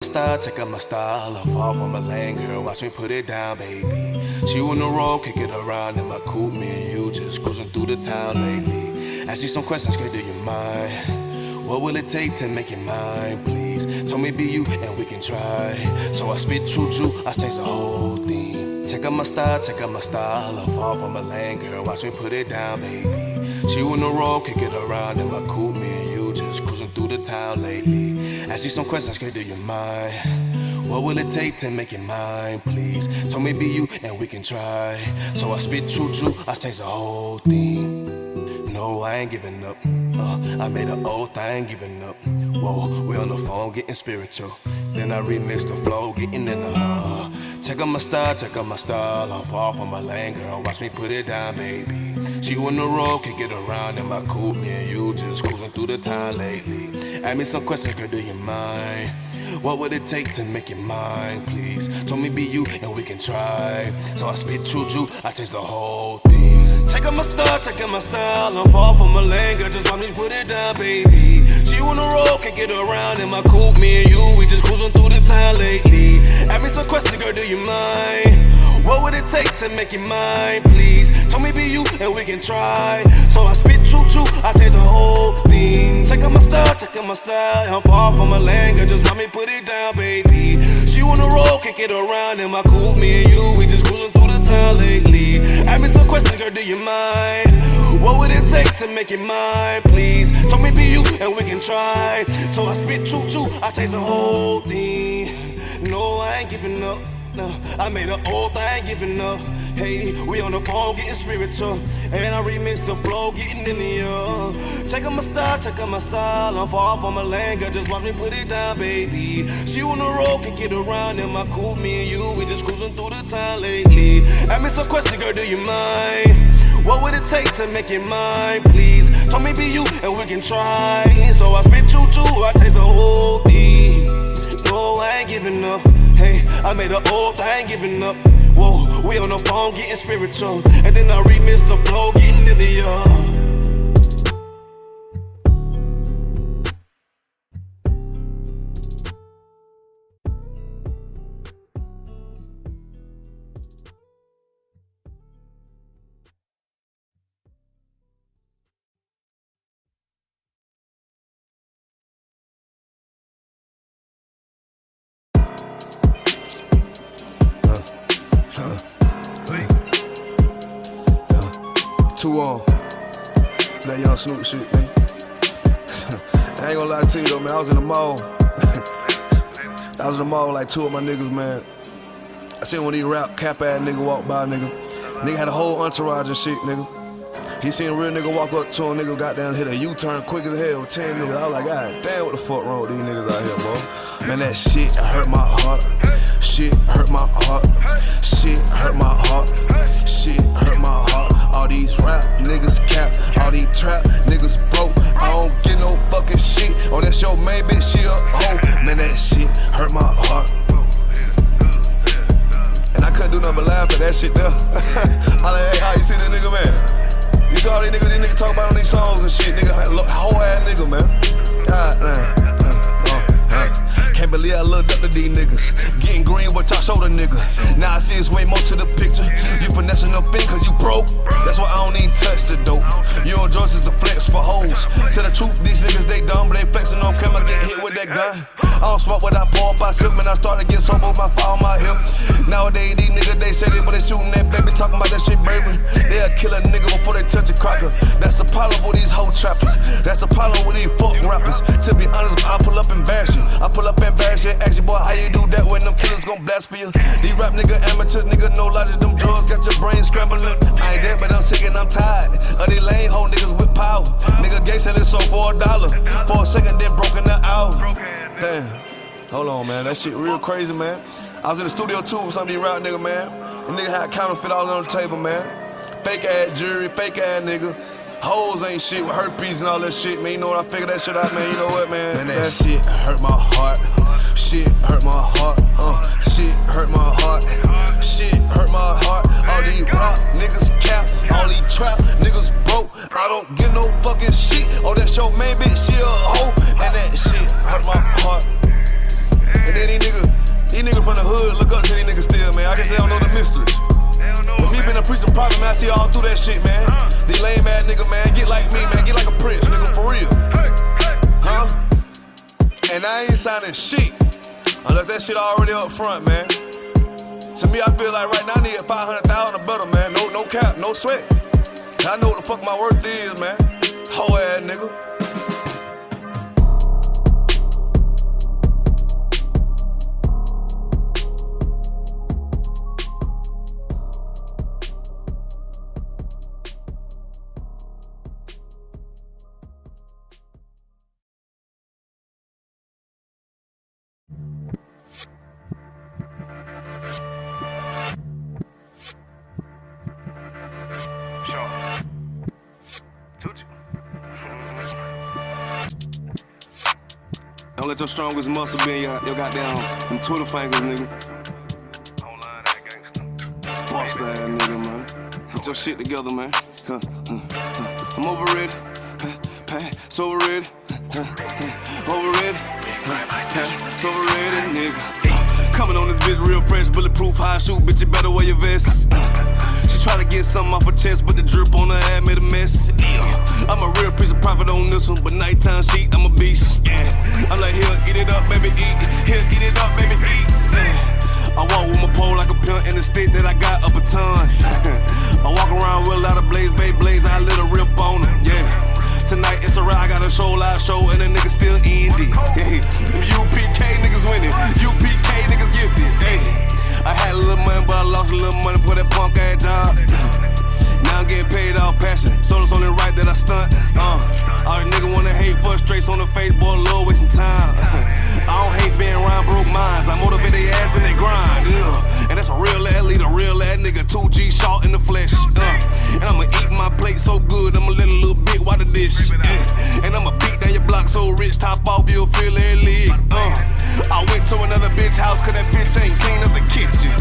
Style, check out my style. I fall from a lane, girl. Watch me put it down, baby. She on the road, kick it around in my coupe. Me and you just cruising through the town lately. Ask you some questions, girl, do you mind? What will it take to make you mine, please? Told me be you and we can try. So I spit true, I change the whole thing. Check out my style, check out my style. I fall from a lane, girl. Watch me put it down, baby. She on the road, kick it around in my coupe. Me and you just cruising through the town lately. Ask you some questions, girl, do you mind? What will it take to make it mine, please? Told me be you and we can try. So I spit true, I change the whole thing. No, I ain't giving up. I made an oath, I ain't giving up. Whoa, we on the phone getting spiritual. Then I remix the flow, getting in the check out my style, check out my style. I'm far from my lane, girl. Watch me put it down, baby. She on the road, kick it around in my coupe. Me and you just cruising through the town lately. Ask me some questions, girl, do you mind? What would it take to make it mine, please? Told me be you and we can try. So I spit true, I change the whole thing. Check out my style, check out my style. I'm far from my lane, girl, just watch me put it down, baby. She on the road, kick it around in my coupe. Me and you, we just cruising through the town lately. Ask me some questions, girl, do you mind? What would it take to make it mine, please? Told me be you and we can try. So I spit true, I change the whole thing. Check out my style, check out my style. I'm far from a lane, girl, just let me put it down, baby. She on the road, kick it around in my coupe. Me and you, we just cruising through the town lately. Ask me some questions, girl, do you mind? What would it take to make it mine, please? Told me be you and we can try. So I spit true, I change the whole thing. No, I ain't giving up. No, I made an oath, I ain't giving up. Hey, we on the phone getting spiritual. And I remix the flow, getting in the air. Check out my style, check out my style. I'm far from a lane, girl, just watch me put it down, baby. She on the road, can get around in my coupe. Me and you, we just cruising through the town lately. Ask me some questions, girl, do you mind? What would it take to make it mine, please? Told me be you and we can try. So I spit true, I taste the whole thing. No, I ain't giving up. Hey, I made an oath, I ain't giving up. Whoa, we on the phone getting spiritual. And then I remix the flow, getting in the air. Too on that young Snoop shit, man. I ain't gonna lie to you though, man. I was in the mall. I was in the mall with like two of my niggas, man. I seen one of these rap cap ass nigga walk by, nigga. Nigga had a whole entourage and shit, nigga. He seen a real nigga walk up to him, nigga goddamn hit a U-turn quick as hell, 10 niggas. I was like, God damn, what the fuck wrong with these niggas out here, boy? Man, that shit hurt my heart. Shit hurt my heart. Shit hurt my heart. Shit hurt my heart. All these rap niggas cap, all these trap niggas broke. I don't get no fucking shit. Oh, that's your main bitch, she a hoe. Man, that shit hurt my heart. And I couldn't do nothing but laugh at that shit there. I like, hey, how you see that nigga, man? You see all these niggas talk about on these songs and shit, nigga. Whole ass nigga, man. God damn. Can't believe I looked up to these niggas. Getting green with top shoulder nigga. Now I see it's way more to the picture. You finessing up in cause you broke. That's why I don't even touch the dope. Your joints is a flex for hoes. Tell the truth, these niggas they dumb, but they flexing on camera, get hit with that gun. I don't smoke what I pour up, I sip, man. I started getting sober, my fire on my hip. Nowadays these niggas they say it, but they shooting that baby, talking about that shit, baby. They'll kill a nigga before they touch a cracker. That's the problem with these hoe trappers. That's the problem with these fuck rappers. To be honest, I pull up embarrassing. I pull up embarrassing. Ask you, boy, how you do that when them killers gon' blast for you? These rap nigga amateurs, nigga know a lot of them drugs got your brain scrambling. I ain't dead, but I'm sick and I'm tired of these lame hoe niggas with power. Nigga gay selling so for $1. For a second, then broken the hour. Damn. Hold on, man. That shit real crazy, man. I was in the studio too with some of these rap nigga, man. The nigga had counterfeit all on the table, man. Fake ass jury, fake ass nigga. Hoes ain't shit with herpes and all that shit, man. You know what? I figured that shit out, man. You know what, man? Man, that shit hurt my heart. Shit hurt my heart. Shit hurt my heart. Shit hurt my heart. All these rap niggas cap. All these trap niggas broke. I don't give no fucking shit. Oh, that's your main bitch, she a hoe. And that shit hurt my heart. And then these niggas from the hood look up to these niggas still, man. I guess they don't know the mysteries. With me being a priest and prophet, man, I see all through that shit, man. These lame ass nigga, man, get like me, man, get like a prince, nigga, for real. Huh? And I ain't signing shit unless that shit already up front, man. To me, I feel like right now I need 500,000 or better, man. No cap, no sweat. I know what the fuck my worth is, man. Hoe ass nigga. Don't let your strongest muscle be in your goddamn them Twitter fingers, nigga. Boss that nigga, man. Get your shit together, man. I'm overrated, so overrated, overrated, so overrated, nigga. Coming on this bitch real fresh, bulletproof, high shoot, bitch, you better wear your vest. She try to get something off her chest, but the drip on her head made a mess. I'm a real piece of profit on this one, but nighttime sheet, I'm a beast. I'm like, here, eat it up, baby, eat. Here, eat it up, baby, eat. I walk with my pole like a pimp and the stick that I got up a ton. I walk around with a lot of blaze, babe, blaze, I lit a rip on it, yeah. Tonight it's a ride, I got a show, live show, and the nigga still indie. Yeah. Them UPK niggas winning, UPK niggas gifted, hey. I had a little money, but I lost a little money for that punk ass job. Now I'm getting paid off passion, so it's only right that I stunt. All the niggas wanna hate, frustrates on the face, boy, a little wasting time. I don't hate being around broke minds, I motivate their ass and they grind. And that's a real ass leader, real ass nigga, 2G short in the flesh. And I'ma eat my plate so good, I'ma let a little bit water dish. And I'ma beat down your block so rich, top off, you'll feel every leg. I went to another bitch house, cause that bitch ain't clean up the kitchen.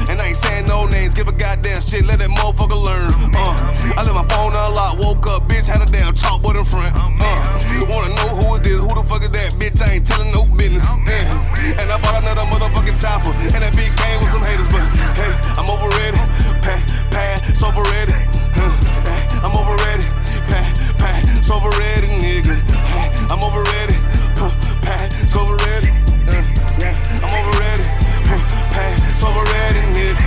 And I ain't saying no names, give a goddamn shit, let that motherfucker learn. I left my phone unlocked, woke up, bitch, had a damn chalkboard in front. Wanna know who it is, who the fuck is that bitch, I ain't telling no business. And I bought another motherfucking chopper, and that bitch came with some haters, but hey, I'm overrated, pass, overrated. I'm overrated, pass, overrated, nigga. I'm overrated, pass, overrated. I'm overrated, pass, overrated, nigga.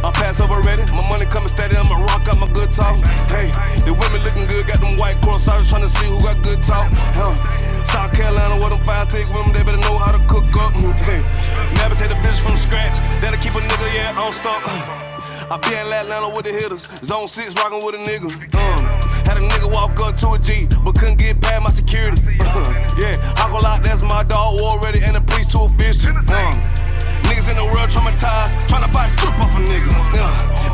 I'm pass overrated, my money coming steady, I'ma rock out my good talk. Hey, the women looking good, got them white cross out, trying to see who got good talk. South Carolina, where them 5 thick women, they better know how to cook up. Hey, never take a bitch from scratch, that'll keep a nigga, yeah, on stop. I be in Atlanta with the hitters, zone 6 rockin' with a nigga. Had a nigga walk up to a G, but couldn't get past my security. Yeah, Aqualot, that's my dog already, and the police too official. Niggas in the world traumatized, tryna buy a trip off a nigga.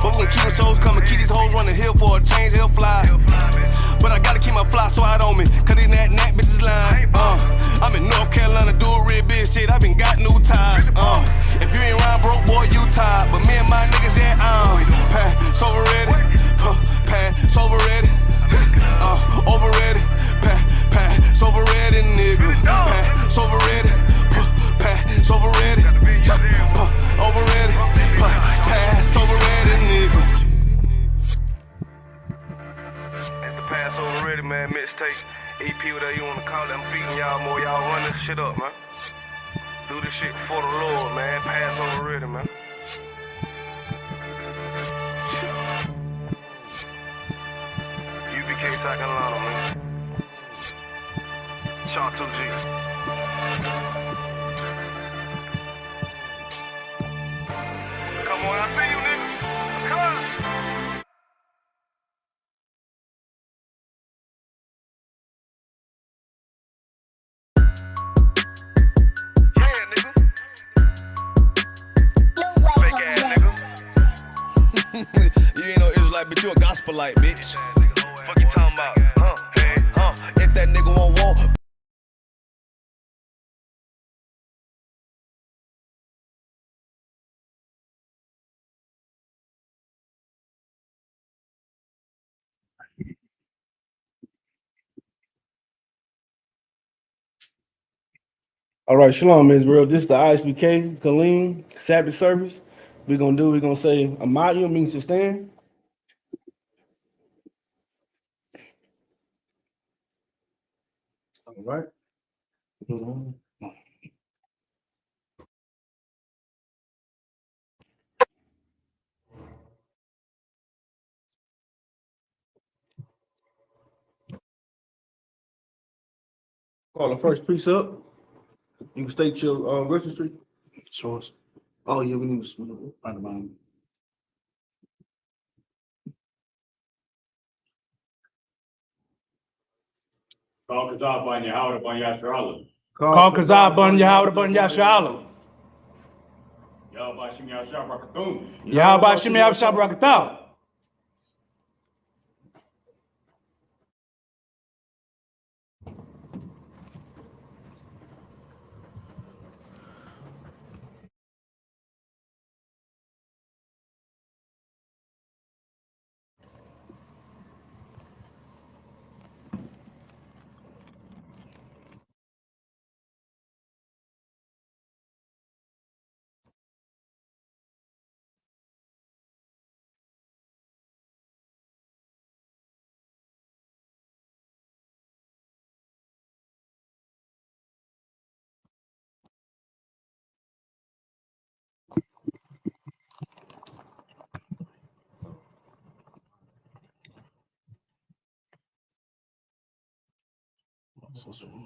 But we gon' keep them shows coming, keep these hoes running hill for a change, he'll fly. But I gotta keep my fly slide on me, cause these nat bitches lying. I'm in North Carolina, do a real big shit, I been got new ties. If you ain't round broke, boy, you tired. But me and my niggas, yeah, pass overrated, pass overrated, overrated, pass overrated, nigga. Pass overrated, pass overrated, overrated, pass overrated, nigga. It's the Pass Overrated, man, mixtape, EP, whatever you wanna call it. I'm feeding y'all more, y'all run this shit up, man. Do this shit for the Lord, man. Pass Overrated, man. UBK, South Carolina, man. Chap 2G. Come on, I see you, nigga. Come on. You ain't no Israelite, bitch, you a gospelite, bitch. Fuck you talking about? Hey, If that nigga won't walk. All right, shalom, Israel. This is the Isupk, Killeen, Sabbath service. We're gonna say Amaya means to stand. All right. Call the first precept. You can state your registry. Source. Oh yeah, we need to find the bottom. Call Kazab on Yahweh upon Yasharala. Call Kazab on Yahweh upon Yasharala. Yahweh Shim Yashar Barakatum. Yahweh Shim Yashar Barakatah.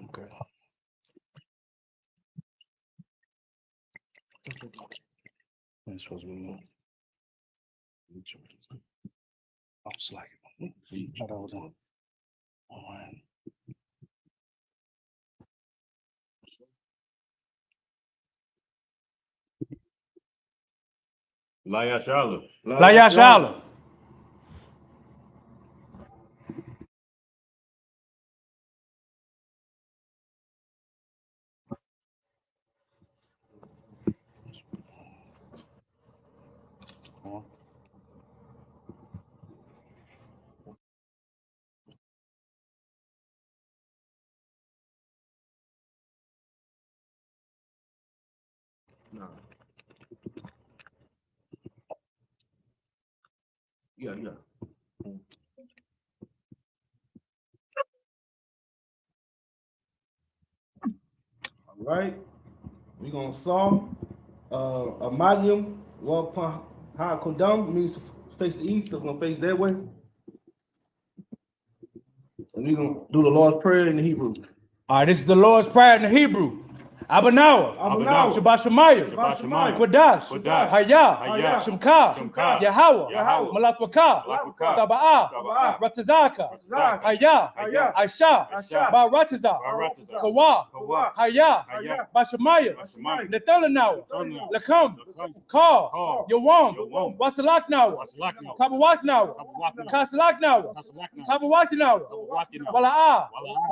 Okay. That's supposed to be. I was like, I thought I was on. All right. La Yasharala. La Yashala. No. Yeah. All right. We're gonna saw a Madium walk upon high Kodam means to face the east, so we're gonna face that way. And we're gonna do the Lord's Prayer in the Hebrew. All right, this is the Lord's Prayer in the Hebrew. Abanawa, Shabbat Shemayim, Kodash, Hayah, Shemka, Yahweh, Malakwaka, Taba'ah, Ratazaka, Hayah, Aisha, Baratazah, Kawa, Hayah, Bashamayim, Nethalanawa, Lakam, Kal, Yawam, Wasalaknawa, Kabawaknawa, Kasalaknawa, Kabawaknawa, Wala'ah,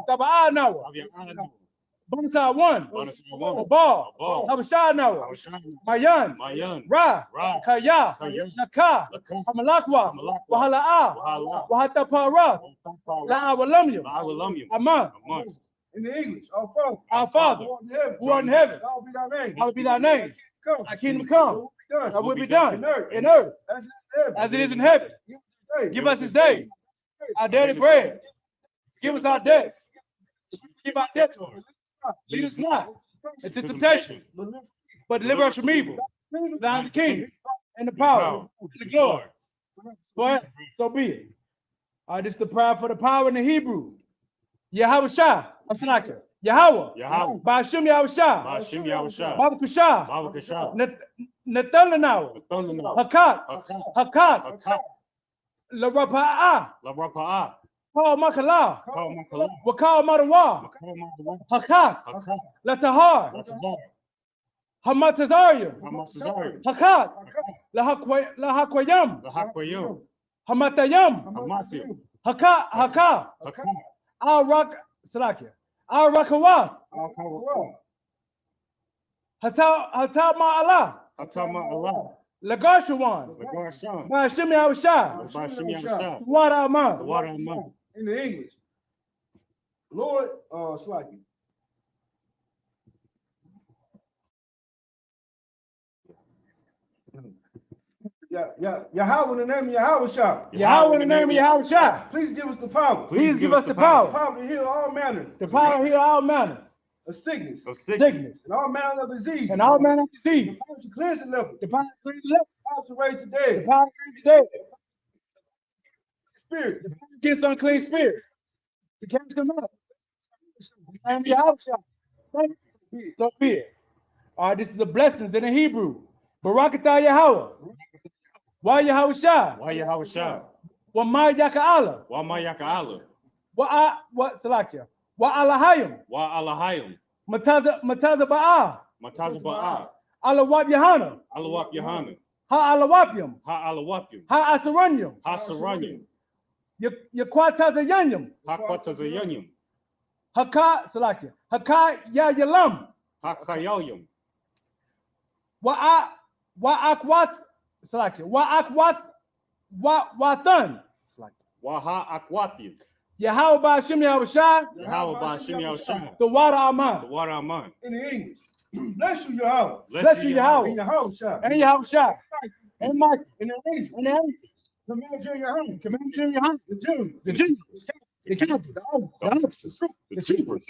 Taba'ah Bonasa one, Ball, Habashah Nawa, Mayan, Ra, Kaya, Naka, Hamalakwa, Wahalaa, Wahatapara, La'awalamyam, Aman. In the English, Our Father, who art in heaven, hallowed be thy name. Thy kingdom come, thy will be done in earth as it is in heaven. Give us this day our daily bread. Give us our debts. Give our debts. Lead us not into temptation, but deliver us from evil. Thine is the kingdom, and the power, and the glory. But so be it. All right, this is the prayer for the power in the Hebrew. Yahweh Shah, Asanaka. Yahweh. Ba'ashim Yahweh Shah. Baba Kusha. Nathalanaw. Hakat. La Rapa'ah. Paul Makala, Wakal Madawa, Hakat, Latahar, Hamatazarium, Hakat, Lahakwayam, Hamatayam, Haka, Al Rak Salakia, Al Rakawa, Hata Ma'ala, Lagashawan, Ba'ashim Yahweh Water Aman. In the English, Lord, Slaki. Yahweh, in the name of Yahweh Shah. Yahweh, in the name of Yahweh Shah. Please give us the power. Please give us the power. Power to heal all manner. The power to heal all manner Of sickness. sickness. And all manner of disease. And all manner of disease. The power to cleanse the leper. The power to cleanse the leper. The power to raise the The dead. power to raise the dead. Spirit. The power to get some clean spirit. To cast them out. And Yahweh Shah. Thank you. So be it. All right, this is the blessings in the Hebrew. Barakatah Yahweh. Why Yahweh Shah? Why Yahweh Shah? Wa ma yaka Allah. Why Mayaka Allah? What Salakia? Wa Alahayim. Why Allahayim? Mataza Ba'a. Mataza Ba'a. Alawab Yahana. Alawap Yahana. Ha Alawapyam. Ha Alawapim. Ha Asaranyam. Ha Saranyim. Yakwataza Yanyam. Ha Kwatazayanyim. Haka Salakia. Haka Ya Yalam. Ha Kayoyim. Wa Akwat Salakia. Wa Akwat Watan. Waha Akwatim. Yahweh Ba'ashim Yahweh Shah. Yahweh Ba'ashim Yahweh. The water The Aman. water Aman. In the English. Bless you, Yahweh. Bless you, Yahweh. In Yahweh Shah. And Yahweh Shah. And Mike. In the English. And the Command you in your home. Command you in your house. The Jews. The Jews. The captain. The others. The officers. The troopers.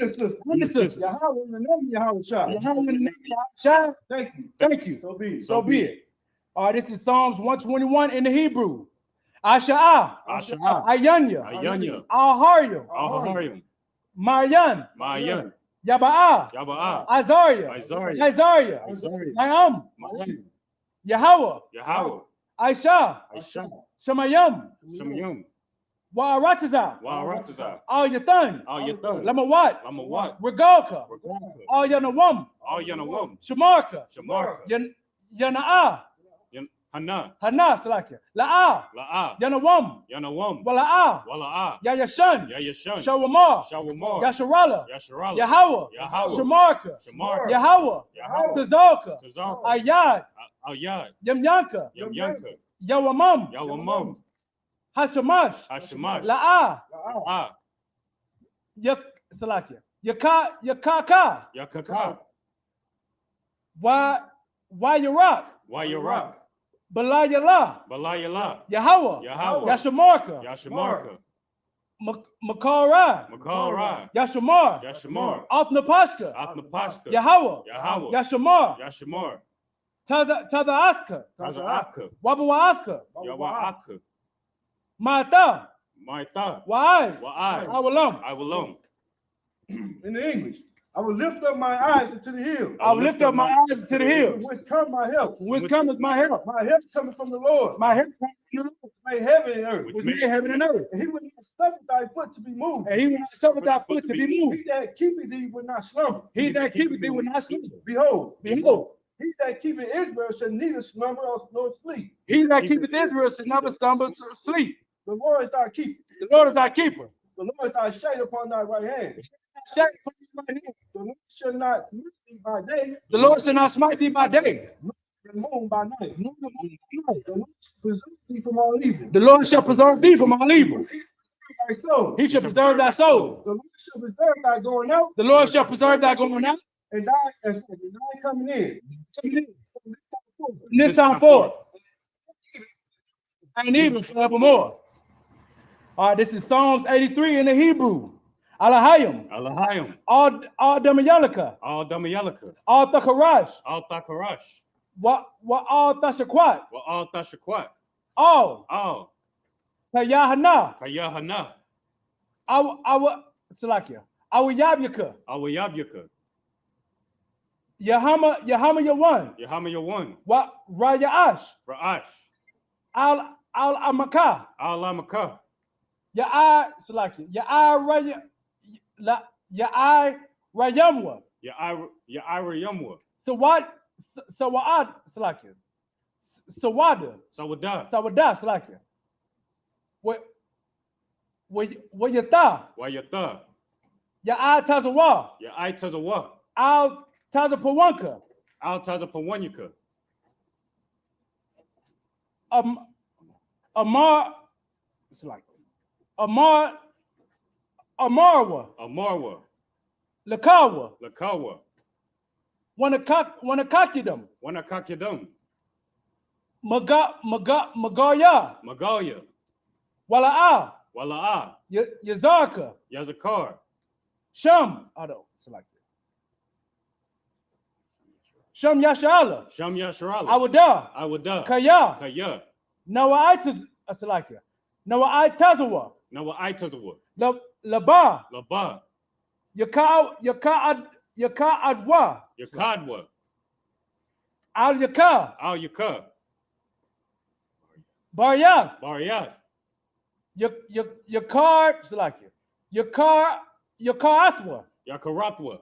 And the sisters. Yahweh in the name of Yahweh Shah. Yahweh in the name of Yahweh Shah. Thank you. Thank you. So be it. So be it. All right, this is Psalms 121 in the Hebrew. Asha'ah. Asha'ah. Ayanya. Ayanya. Al-Haryam. Al-Haryam. Maryan. Mayan. Yaba'ah. Yaba'a. Azariah. Isaiah. Isaiah. Isaiah. Mayam. Mayim. Yahweh. Yahweh. Aisha. Aisha. Shemayam. Shemayim. Wa'arataza. Wa'arataza. Al-Yathan. Al-Yathan. Lamawat. Lamawat. Regalka. Regalka. Al-Yanawam. Al-Yanawam. Shamarka. Shamarka. Yana'ah. Hana. Hana. Salakia. La'ah. La'a. Yanawam. Yanawam. Wala'ah. Wala'a. Yayashan. Yayashan. Shawamar. Shawamar. Yasharala. Yasharala. Yahweh. Yahweh. Shamarka. Shamarka. Yahweh. Yahweh. Tazalka. Tazalka. Ayad. Ayad. Yamyanka. Yamyanka. Yawamam. Yawamam. Hashamash. Hashamash. La'ah. La'a. Salakia. Yakaka. Yakaka. Why Yarak. Why Iraq? Balayala. Balayala. Yahweh. Yahweh. Yashamarka. Yashamarka. Makara. Makara. Yashamar. Yashamar. Atnapashka. Atnapashka. Yahweh. Yahweh. Yashamar. Yashamar. Tazaatka. Taza'afka. Wabawafka. Yawa'afka. Mata. Maita. Wa'ai. Wa'ai. Awalam. Awalam. In the English. I will lift up my eyes into the hill. I will lift up my eyes to the hills. Whence come my help? Whence cometh my help? My help coming from the Lord. My help cometh from the Lord, Made heaven and earth. which made heaven and earth. And he will not suffer thy foot to be moved. And he will not suffer thy foot to be moved. He that keepeth thee will not slumber. He that keepeth thee will not slumber. Behold, Behold, he that keepeth Israel shall neither slumber nor sleep. he that keepeth Israel shall never slumber or sleep. The Lord is thy keeper. The Lord is thy keeper. The Lord is thy shade upon thy right hand. Shall put thee by hand. The Lord shall not smite thee by day, The Lord shall not smite thee by day. and moon by night. nor the moon by night. The Lord shall preserve thee from all evil. The Lord shall preserve thee from all evil. Thy soul. He shall preserve thy soul. The Lord shall preserve thy going out The Lord shall preserve thy going out and thy coming in. from this time forth and even forevermore. All right, this is Psalms 83 in the Hebrew. Alahayim. Alahayim. All Damayalaka. Al Damayalaka. All Thakarash. Al Takarash. What all Tashakwat. Wa Al Tashakwat. All Al Kayahana. Kayahana. Our Salakia. Our Yabyaka. Awayabyaka. Yahama Yawan. Yahama Yawan. What Rayash. Ra'ash. Al Amaka. Al Amaka. Ya'ai Salakia. Ya'ai Rayamwa. Ya'ira Yamwa. Sawad Sawad Salakia. Sawada. Sawada. Sawada Salakia. What Yata. Wayata. Ya'ai Tazawa. Ya'ai Tazawa. Al Tazapawanka. Al Tazapawanyaka. Amar Salakia. Amarwa. Amarwa. Lakawa. Lakawa. Wanakakidam. Wanakakidam. Magaya, Magoya, Wala'a, Wala'a, Yazarka, Yazakar, Sham, I don't select it. Sham Yashala, Sham Yasharala, Awada, Awada, Kaya, Kaya, Nawaitas, I select it. Nawai Tazawa, Nawa Aitazawa, Laba, Laba, Yaka Adwa, Yakadwa, Al Yaka, Al Yaka, Baryath, Baryath, Yakar, select it. Yakar Athwa, Yakaratwa,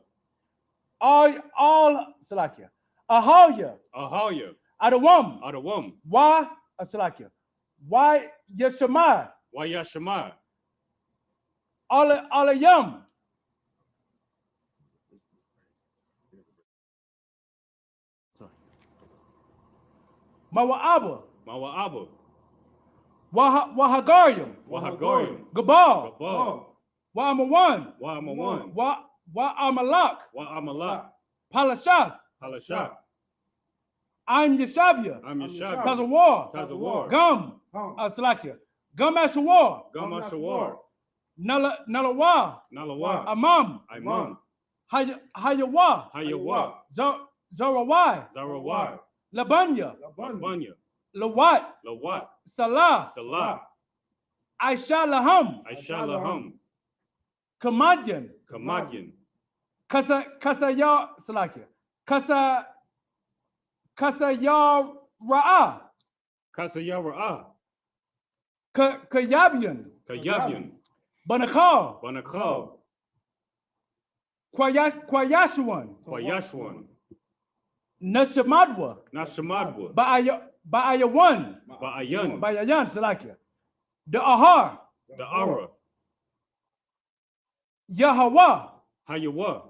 all select it. Ahaya, Ahaya, Adawam, Adawam, Wa, select it. Why Yashama, Wayashama, Alayam, Mawa'aba, Mawa'aba, Wahagarium, Wahagorium, Gabal, Gabal, Wa'amawan, Wa'amawan, Wa'amalak, Wa'amalak, Palashath, Palashak, I'm Yeshabia, I'm Yeshab, Tazawar, Tazawar, Gum, Salakia, Gum Ashawar, Gamashawar, Nalawa, Nalawa, Amam, Imam, Hayawa, Hayawa, Zarawai, Zarawai, Labanya, Banya, Lawat, Lawat, Salah, Salah, Aisha Laham, Aishalaham, Kamadian, Kamadian, Kasa Ya Salakia, Kasa Ya Ra'a, Kasayara, Kayabian, Kayabian, Banakal, Banakal, Kwayashuan, Kwayashwan, Nashamadwa, Nashamadwa, Ba'ayawan, Ba'ayan, Ba'ayan Salakia, the Ahar, the Ara, Yahawa, Hayawa,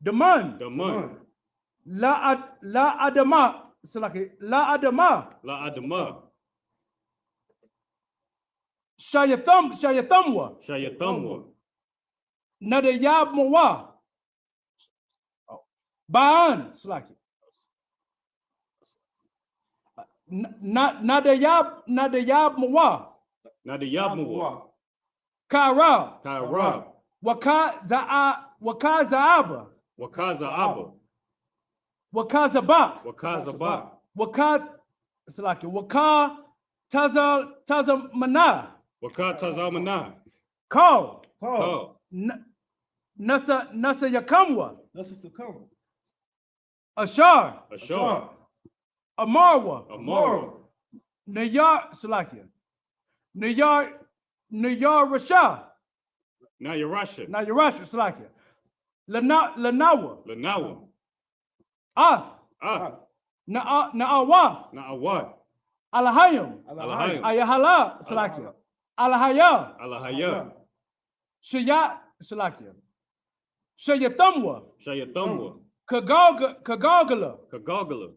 the Man, the Man, La Adama, Salaki, La Adama, La Adama, Shayathamwa, Shayatamwa, Nadayab Mawa, Ba'an, Salaki, Nadayab Mawa, Nadayabmawa, Kara, Kaira, Wakazaaba, Wakaza Abba, Wakazabak, Wakazaba, Waka Tazamana, Wakatazamana, Kal, Ka, Nasa Yakamwa, Let's just come. Ashar, Ashar, Amarwa, Amara, Nayar Salakia, Nayar Rasha, now you're Russia, Nayarash Salakia, Lanawa, Lanawa, Ath, Na'awath, Na'awat, Alahayim, Alahayim, Ayahala Salakia, Alahaya, Alahaya, Shayat Salakia, Shayathamwa, Shayatamwa, Kagagala, Kagagala,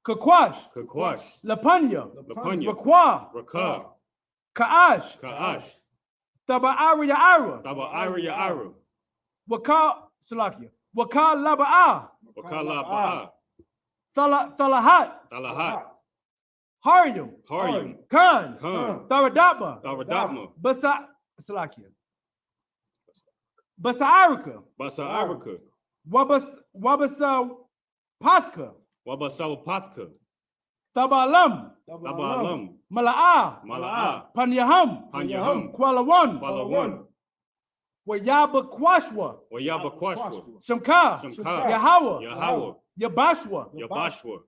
Kakwash, Kakwash, Lapanya, Lapanya, Rakwa, Rakar, Kaash, Kaash, Taba'ariya Ara, Taba Arya Ara, Waka Salakia, Waka Laba'a, Wakala Ba'a, Talahat, Talahat, Haryum, Haryum, Khan, Khan, Tharadapma, Taradapma, Basa Salakia, Basaarika, Basa Arika, Wabasa Pathka, Wabasawapathka, Tabalam, Tabalam, Mala'a, Mala'a, Panyaham, Panyaham, Kualawan, Palawan, Wayaba Kwashwa, Wayaba Kwashwa, Shamka, Shamka, Yahawa, Yahawa, Yabashwa, Yabashwa,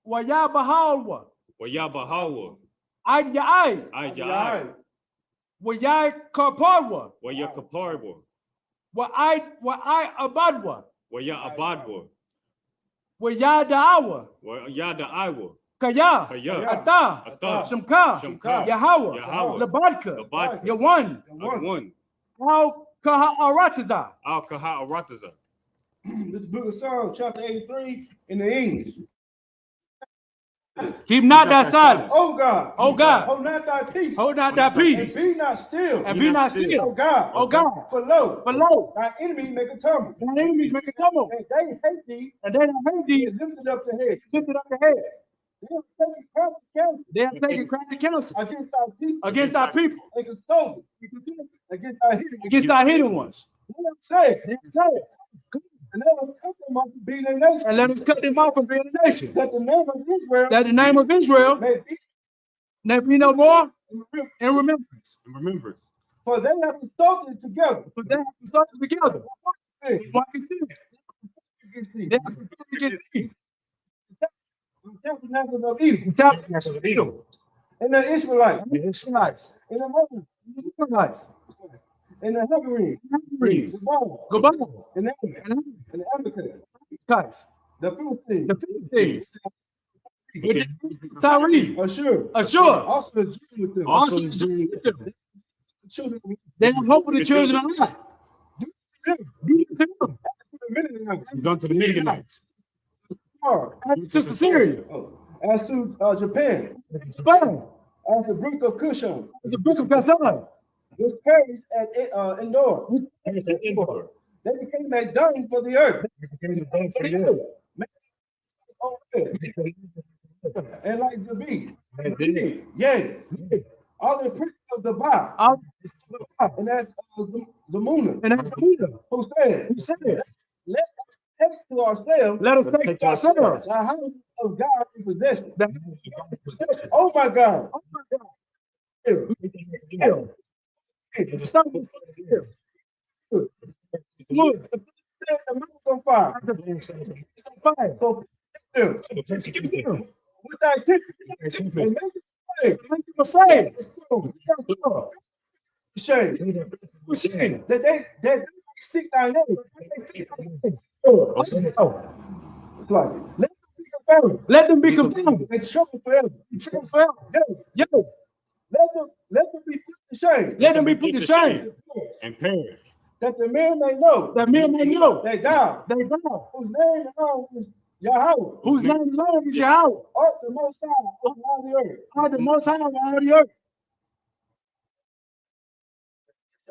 Wayabahalwa, Wayaba Hawa, Adyai, Ayai, Wayai Karparwa, Wayakaparwa, Wa'ai Abadwa, Waya Abadwa, Wayadawa, Wayada Iwa, Kaya, Kaya, Ata, Ata, Shamka, Shamka, Yahawa, Yahawa, Labadka, Labadka, Yawan, Agwan, Al Kaharataza. Al Kaha Arataza. This book of Psalms, chapter 83, in the English. Keep not thy silence. Oh God, hold not thy peace. Hold not thy peace. And be not still. And be not still. Oh God, for lo, thy enemy make a tumble. Thine enemies make a tumble. And they hate thee. And they that hate thee And lifted up the head. lifted up the head. They have taken crafty counsel against our people and consulted against our hidden ones. They have said, They have said, and let us cut them off from being a nation. and let us cut them off from being a nation. That the name of Israel That the name of Israel may be be no more in remembrance. in remembrance. For they have consulted together. But they have consulted together. Hey, One can see. you can see. They have consulted against me. The tabernacles of Edom, The tabernacles of Edom, and the Israelites, the Israelites, and the Moses, the Israelites, and the Hebrides, Hebrews, the Bible, Gabal, and the Ammon, and and the Amalekites, Amalekites, the Philistines, the Philistines, Tyree, Ashur, Ashur, also the Jews with them. also the Jews with them. The children of They have hope of the children of God. Do it to them. the Midianites, Done to the Midianites. Tamar, Sister Syria, as to Japan, Spain, as the brook of Cushan, the book of Gaston, was perished at Endor. They became a dung for the earth. And like the bee, yea, all the princes of the Ba, and that's the moon, and that's Peter, who said, let us take to ourselves let us take ourselves. the house of God in possession. The Oh my God. Stop. Look, Set the mountains on fire. So with thy temper, and make it afraid. shame. Shame. That they seek thy name. It's like it. Let them be confounded. And trouble forever. Yo. Let them be put to shame. Let them be put to shame And perish. That the men may know. that men may know They die. they bow. Whose name alone is Yahweh. Whose name alone is Yahweh. Art the most high of all the earth. Are the most high of all the earth.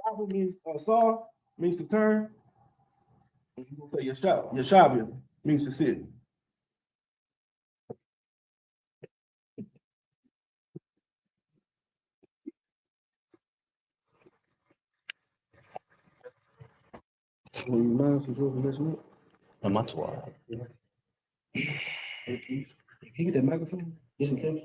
Yahweh means saw, means to turn. And you gonna say Yashabia means to sit. And my Torah. Can you get that microphone? Just in case.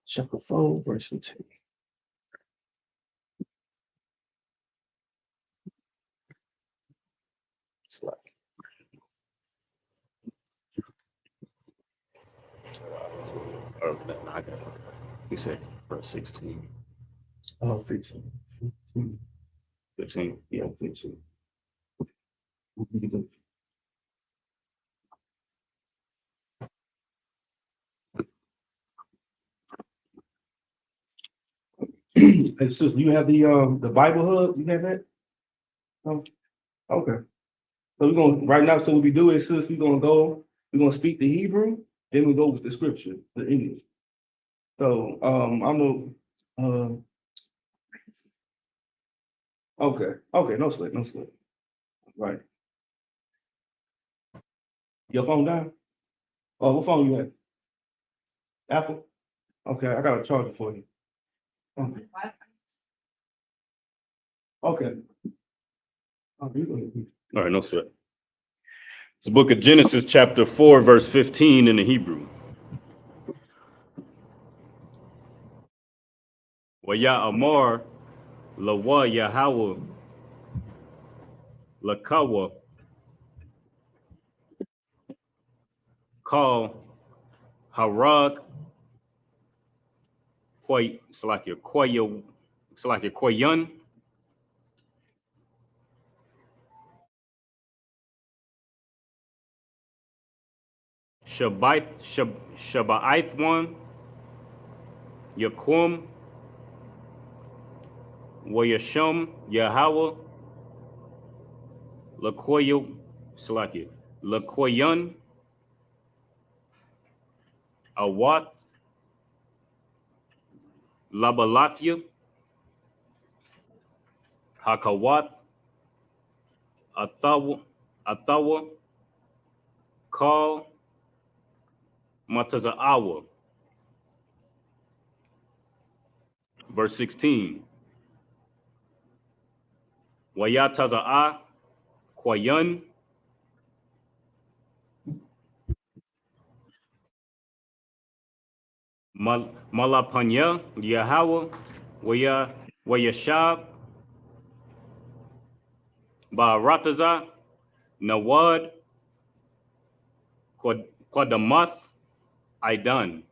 Chapter 4, verse 15. It's like, He said verse 16. oh, 15. 15. Yeah, 15. Hey, sis, you have the Bible hub? You have that? Oh, okay. So we're gonna right now. So what we do is, sis, we're gonna speak the Hebrew, then we go with the scripture, the English. So I'm gonna okay, no sweat. Right. Your phone down? Oh, what phone you have? Apple? Okay, I got a charger for you. Okay. Okay. You go ahead. All right, no sweat. It's the book of Genesis, chapter 4, verse 15 in the Hebrew. Waya Amar Lawa Yahweh Lakawa Call Harag Quay Salakia Quayun Shabbaith one Yakum, Wayashum, Yahweh, Lakoyo, Salaki, Lakoyun, Awath, Labalafia, Hakawath, Athawa, Kal, Mataza'awa. Verse 16. Wayataza'a, Kwayun, Malapanya, Yahweh, Wayashab, Ba'arataza, Nawad, Quadamath, Aidan.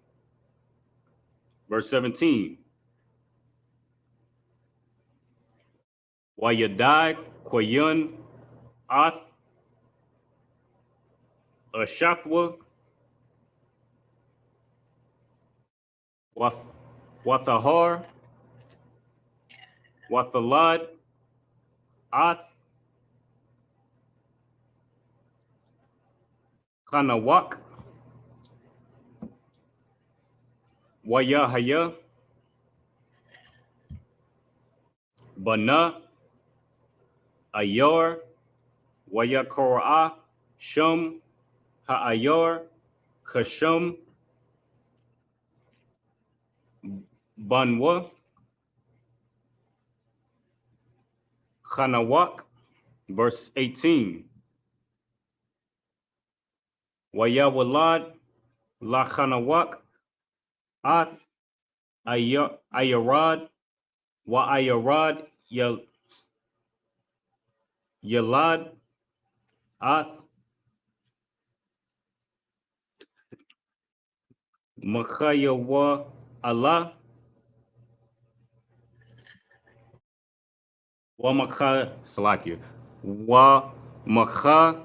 Verse 17. Wayadai, Kwayun, Ath, Ashafwa, Wathahar, Wathalad, Ath, Kanawak, Wayahaya, Bana, Ayor, Wayakorah, Shum, Ha'ayor, Kashum, Banwa, Chanawak. Verse 18. Wayawalad, La Chanawak, Ath, Ayarad, Wa Ayarad, Yalad, Ath, Makhayawa Allah, Wa Makha Salakia, Wa Makha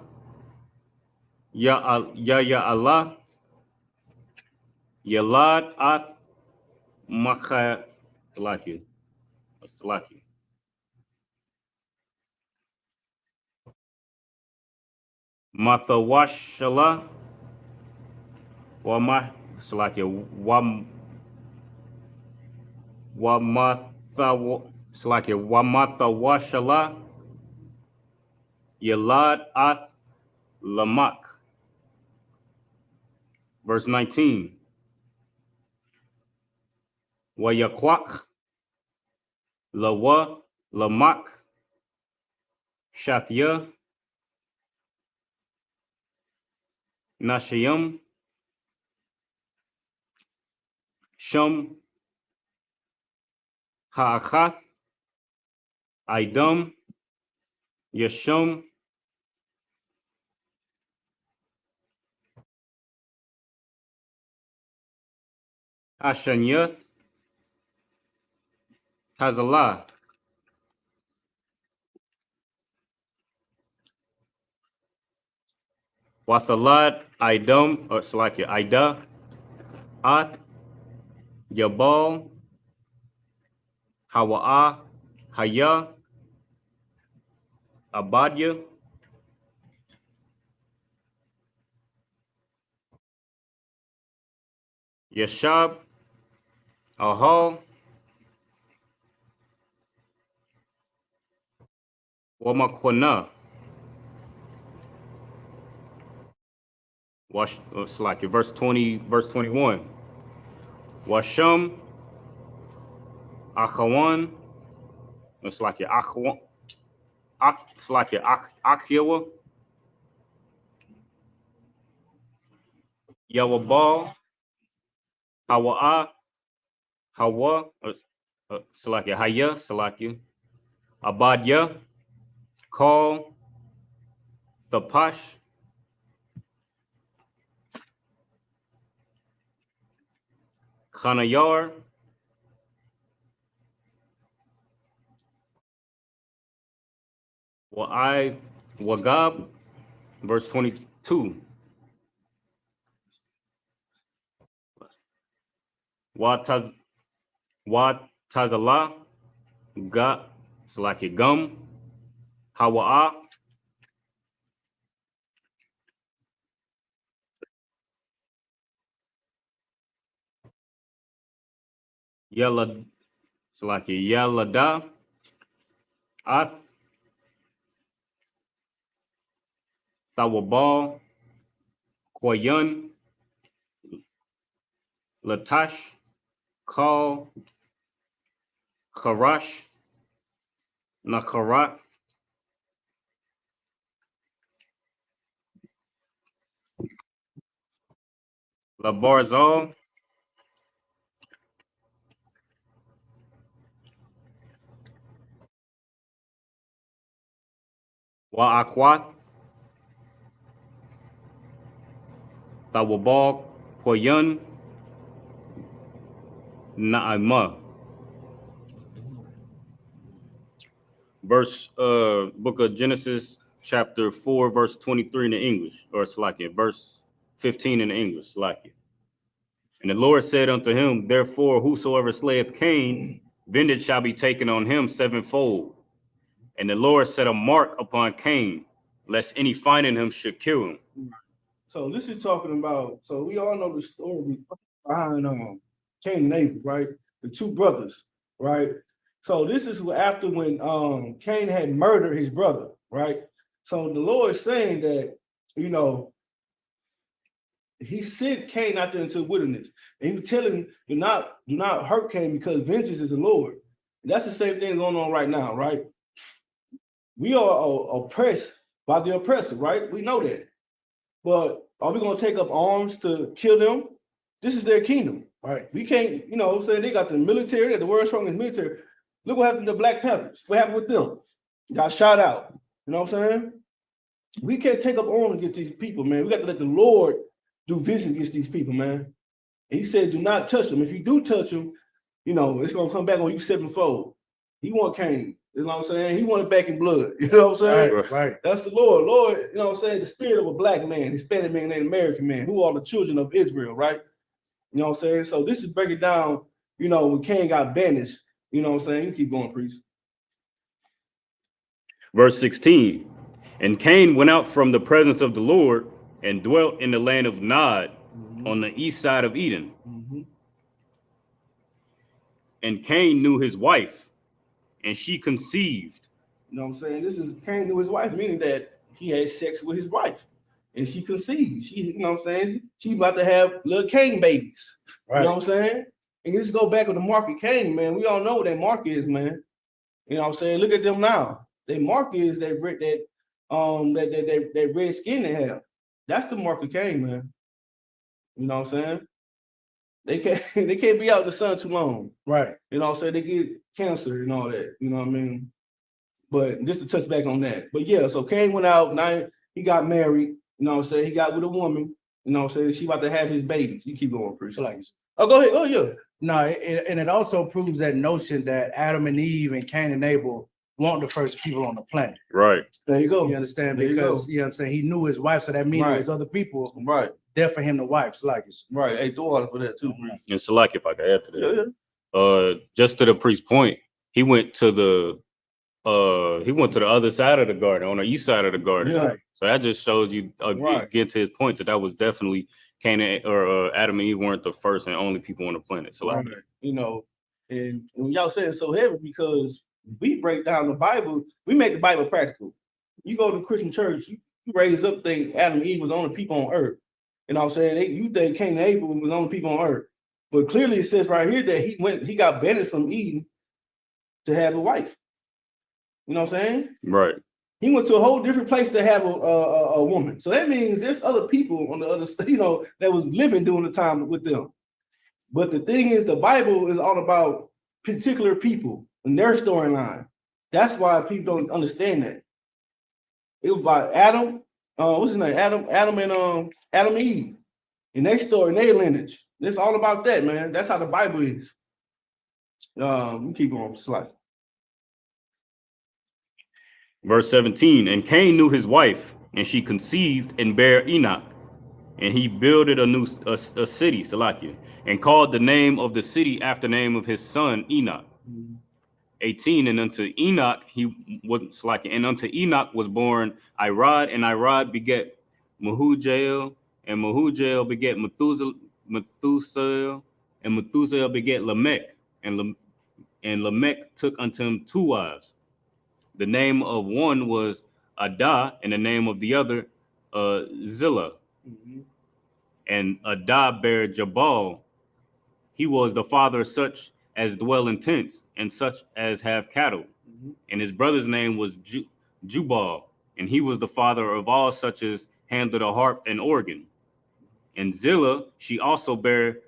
Ya Allah, Yalad, Ath, Makha Salakia. Salakia. Mathawashala, wa ma Salakia, wa Mathawashala, Yalad, Ath, Lamak. Verse 19. Wayakwak, Lawa, Lamak, Shathya, Nashayim, Shum, Ha'achath, Idam, Yashum, Ashanyath, Tazalah. Wathalad, Idam, or Salakia, Ida, Ath, Yabal, Hawa'ah, Haya, Abadya, Yashab, Ahal, Wamakwana. Salakia, verse 20, verse 21. Washam, Achawan, Salakia, Achawan, Salakia, Akhiwa, Yawabal, Hawa'ah, Hawa, Salakia, Haya, Salakia, Abadya, Kal, Thapash, Khanayar, Wagab, verse 22. Wa Tazala, Ga, Salaki Gum, Hawa'a, Yalla, Salaki Yallada, Ath, Thawabal, Koyun, Latash, Kal, Kharash, Nakarat, Labarzal, Wa'akwat, Thawabal, Koyun, Na'ama. Book of Genesis, chapter 4, verse 23 in the English, or Salakia, verse 15 in the English, Salakia. And the Lord said unto him, therefore, whosoever slayeth Cain, vengeance shall be taken on him sevenfold. And the Lord set a mark upon Cain, lest any finding him should kill him. So this is talking about, so we all know the story behind Cain and Abel, right? The two brothers, right? So this is after when Cain had murdered his brother, right? So the Lord is saying that, you know, he sent Cain out there into the wilderness. And he was telling him, do not hurt Cain because vengeance is the Lord. And that's the same thing going on right now, right? We are oppressed by the oppressor, right? We know that. But are we going to take up arms to kill them? This is their kingdom. Right. We can't, you know what I'm saying? They got the military, they're the world's strongest military. Look what happened to the Black Panthers. What happened with them? Got shot out. You know what I'm saying? We can't take up arms against these people, man. We got to let the Lord do vision against these people, man. And he said, do not touch them. If you do touch them, you know, it's going to come back on you sevenfold. He want Cain. You know what I'm saying? He wanted back in blood. You know what I'm saying? Right. That's the Lord. Lord, you know what I'm saying? The spirit of a black man, Hispanic man, and American man, who are the children of Israel, right? You know what I'm saying? So this is breaking down, you know, when Cain got banished. You know what I'm saying? You keep going, priest. Verse 16, and Cain went out from the presence of the Lord and dwelt in the land of Nod on the east side of Eden. And Cain knew his wife, and she conceived. You know what I'm saying? This is Cain knew his wife, meaning that he had sex with his wife. And she conceived. She, you know what I'm saying? She about to have little Cain babies. Right. You know what I'm saying? And let's go back with the mark of Cain, man. We all know what that mark is, man. You know what I'm saying? Look at them now. Their mark is that red skin they have. That's the mark of Cain, man. You know what I'm saying? They can't be out in the sun too long. Right. You know what I'm saying? They get cancer and all that. You know what I mean? But just to touch back on that. But yeah, so Cain went out, now he got married, you know what I'm saying? He got with a woman, you know what I'm saying? She about to have his babies. You keep going, Bruce. Oh, go ahead. Oh, yeah. No, and it also proves that notion that Adam and Eve and Cain and Abel weren't the first people on the planet. Right. There you go. You understand? There Because you know what I'm saying, he knew his wife, so that means there's other people there for him to wife. Right. Hey, throw water for that too, Bruce. And Salaki, if I could add to that. Just to the priest's point, he went to the other side of the garden, on the east side of the garden. Yeah. So that just shows you again to his point that was definitely Cain or Adam and Eve weren't the first and only people on the planet. So you know, and y'all say it's so heavy because we break down the Bible, we make the Bible practical. You go to Christian church, you raise up think Adam and Eve was the only people on earth. You know what I'm saying? You think Cain and Abel was the only people on earth. But clearly it says right here that he got banished from Eden to have a wife. You know what I'm saying? Right. He went to a whole different place to have a woman. So that means there's other people on the other, you know, that was living during the time with them. But the thing is, the Bible is all about particular people and their storyline. That's why people don't understand that. It was about Adam, what's his name? Adam and Eve. And their story, and their lineage. It's all about that, man. That's how the Bible is. We keep going slide. Verse 17, and Cain knew his wife, and she conceived and bare Enoch. And he builded a city, Salakia, and called the name of the city after the name of his son Enoch. 18, and unto Enoch he was Salakia, and unto Enoch was born Irad, and Irad beget Mehujael, and Mehujael beget Methuselah, and Methuselah beget Lamech, and Lamech took unto him 2 wives. The name of one was Adah, and the name of the other Zillah. And Adah bare Jabal. He was the father of such as dwell in tents, and such as have cattle. And his brother's name was Jubal, and he was the father of all such as handled a harp and organ. And Zillah, she also bare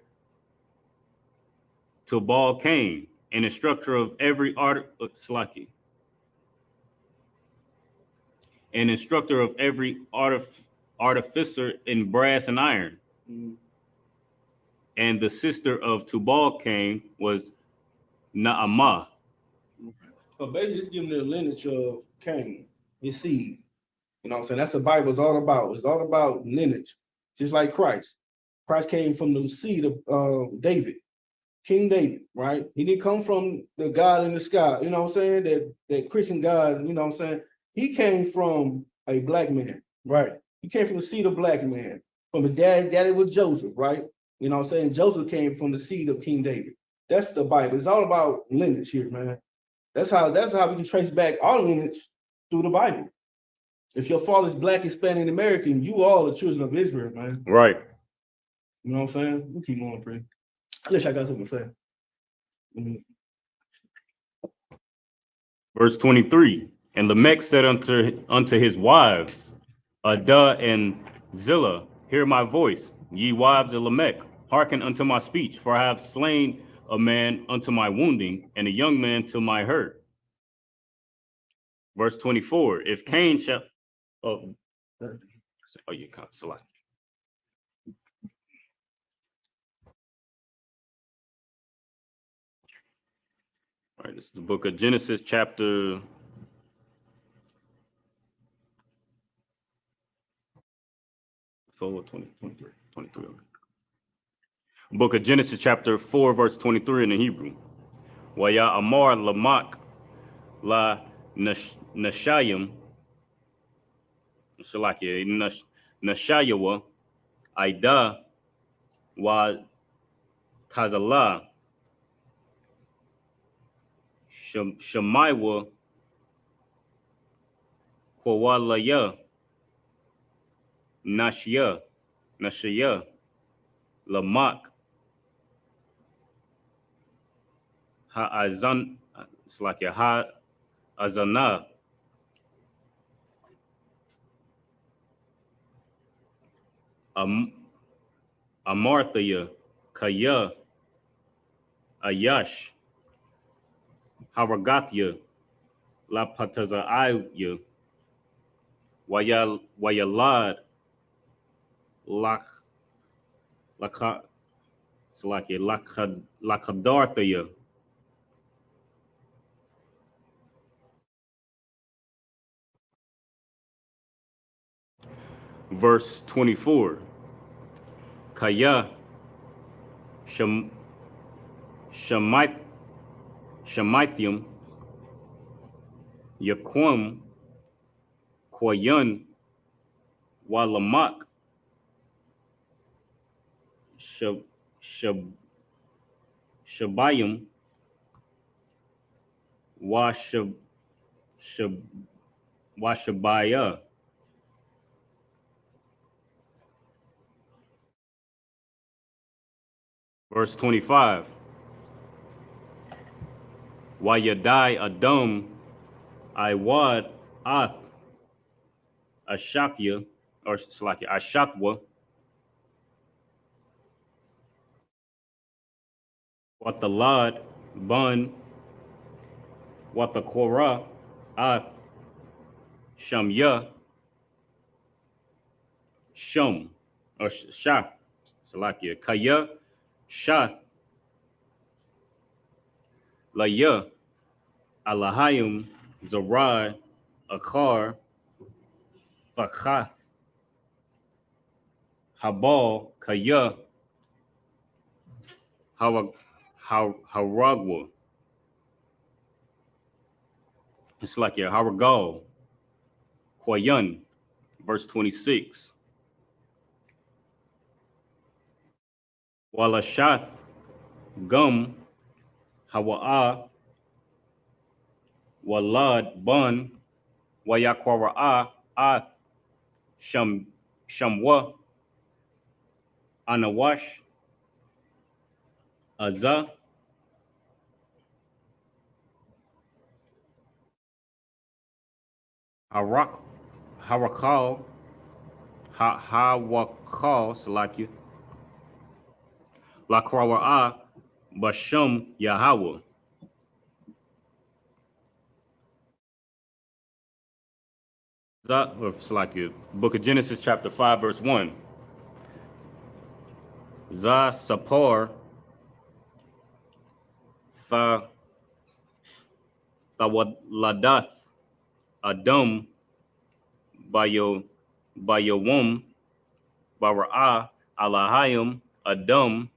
Tubal Cain, an instructor of every art, an instructor of every artificer in brass and iron. And the sister of Tubal Cain was Naamah. So basically, it's giving the lineage of Cain, his seed. You know what I'm saying? That's what the Bible is all about. It's all about lineage, just like Christ. Christ came from the seed of David, King David, right? He didn't come from the God in the sky, you know what I'm saying? That Christian God, you know what I'm saying? He came from a black man, right? He came from the seed of black man, from a daddy was Joseph, right? You know what I'm saying? Joseph came from the seed of King David. That's the Bible. It's all about lineage here, man. That's how we can trace back our lineage through the Bible. If your father's black, Hispanic, American, you all the children of Israel, man. Right. You know what I'm saying? We keep going, Prince. Unless I got something to say. Verse 23. And Lamech said unto his wives, Adah and Zillah, hear my voice, ye wives of Lamech, hearken unto my speech, for I have slain a man unto my wounding, and a young man to my hurt. Verse 24. If Cain shall you can't select. All right, this is the book of Genesis, chapter 4, 23. Okay. Book of Genesis, chapter 4, verse 23 in the Hebrew. Waya Amar Lamak La Nashayim Shalakia Nashayawa Aida Wa Kazala Shamaiwa Kwalaya Nashya Lamak Ha'azan Ha'azana Amarthaya Kaya Ayash Haragathya La Patazaya Wayalad Lakadarthaya. Verse 24. Kaya Shamithium Yaquam Quayun Walamak Shabayim Washabaya. Verse 25. Wayadai Adam Iwad Ath Ashathya or Slakia Ashathwa what the Lad Bun what the Korah Ath Shamya Shum or Shath Salakia Kaya Shath Laya Alahayim Zarai Akar Fachath Habal, Kaya, Haragwa. It's like your Haragal, Koyan, verse 26. Walashath, Gum, Hawa'a, Walad, Bun, Wayakwara'a, Ath, Shamwa, Anawash, Azah, Harakal, Hawakal, Salakia, Lakwara'a, Bashum, Yahweh. Salakia, Book of Genesis, chapter 5, verse 1. Za Sapor, Thawaladath, Adam, Bayawum, Bara'a, Alahayim, Adam,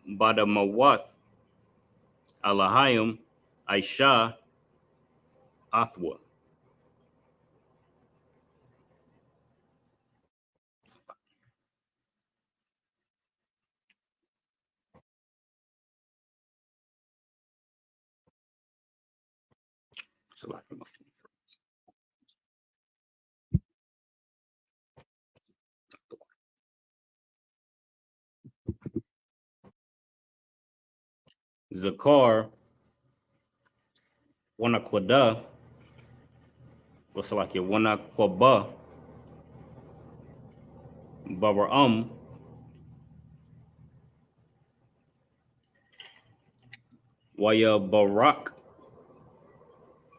Badamawath, Alahayim, Aisha, Athwa. Zakar, Wanakwada, what's like your Wanakwaba, Babaram, Waya Barak,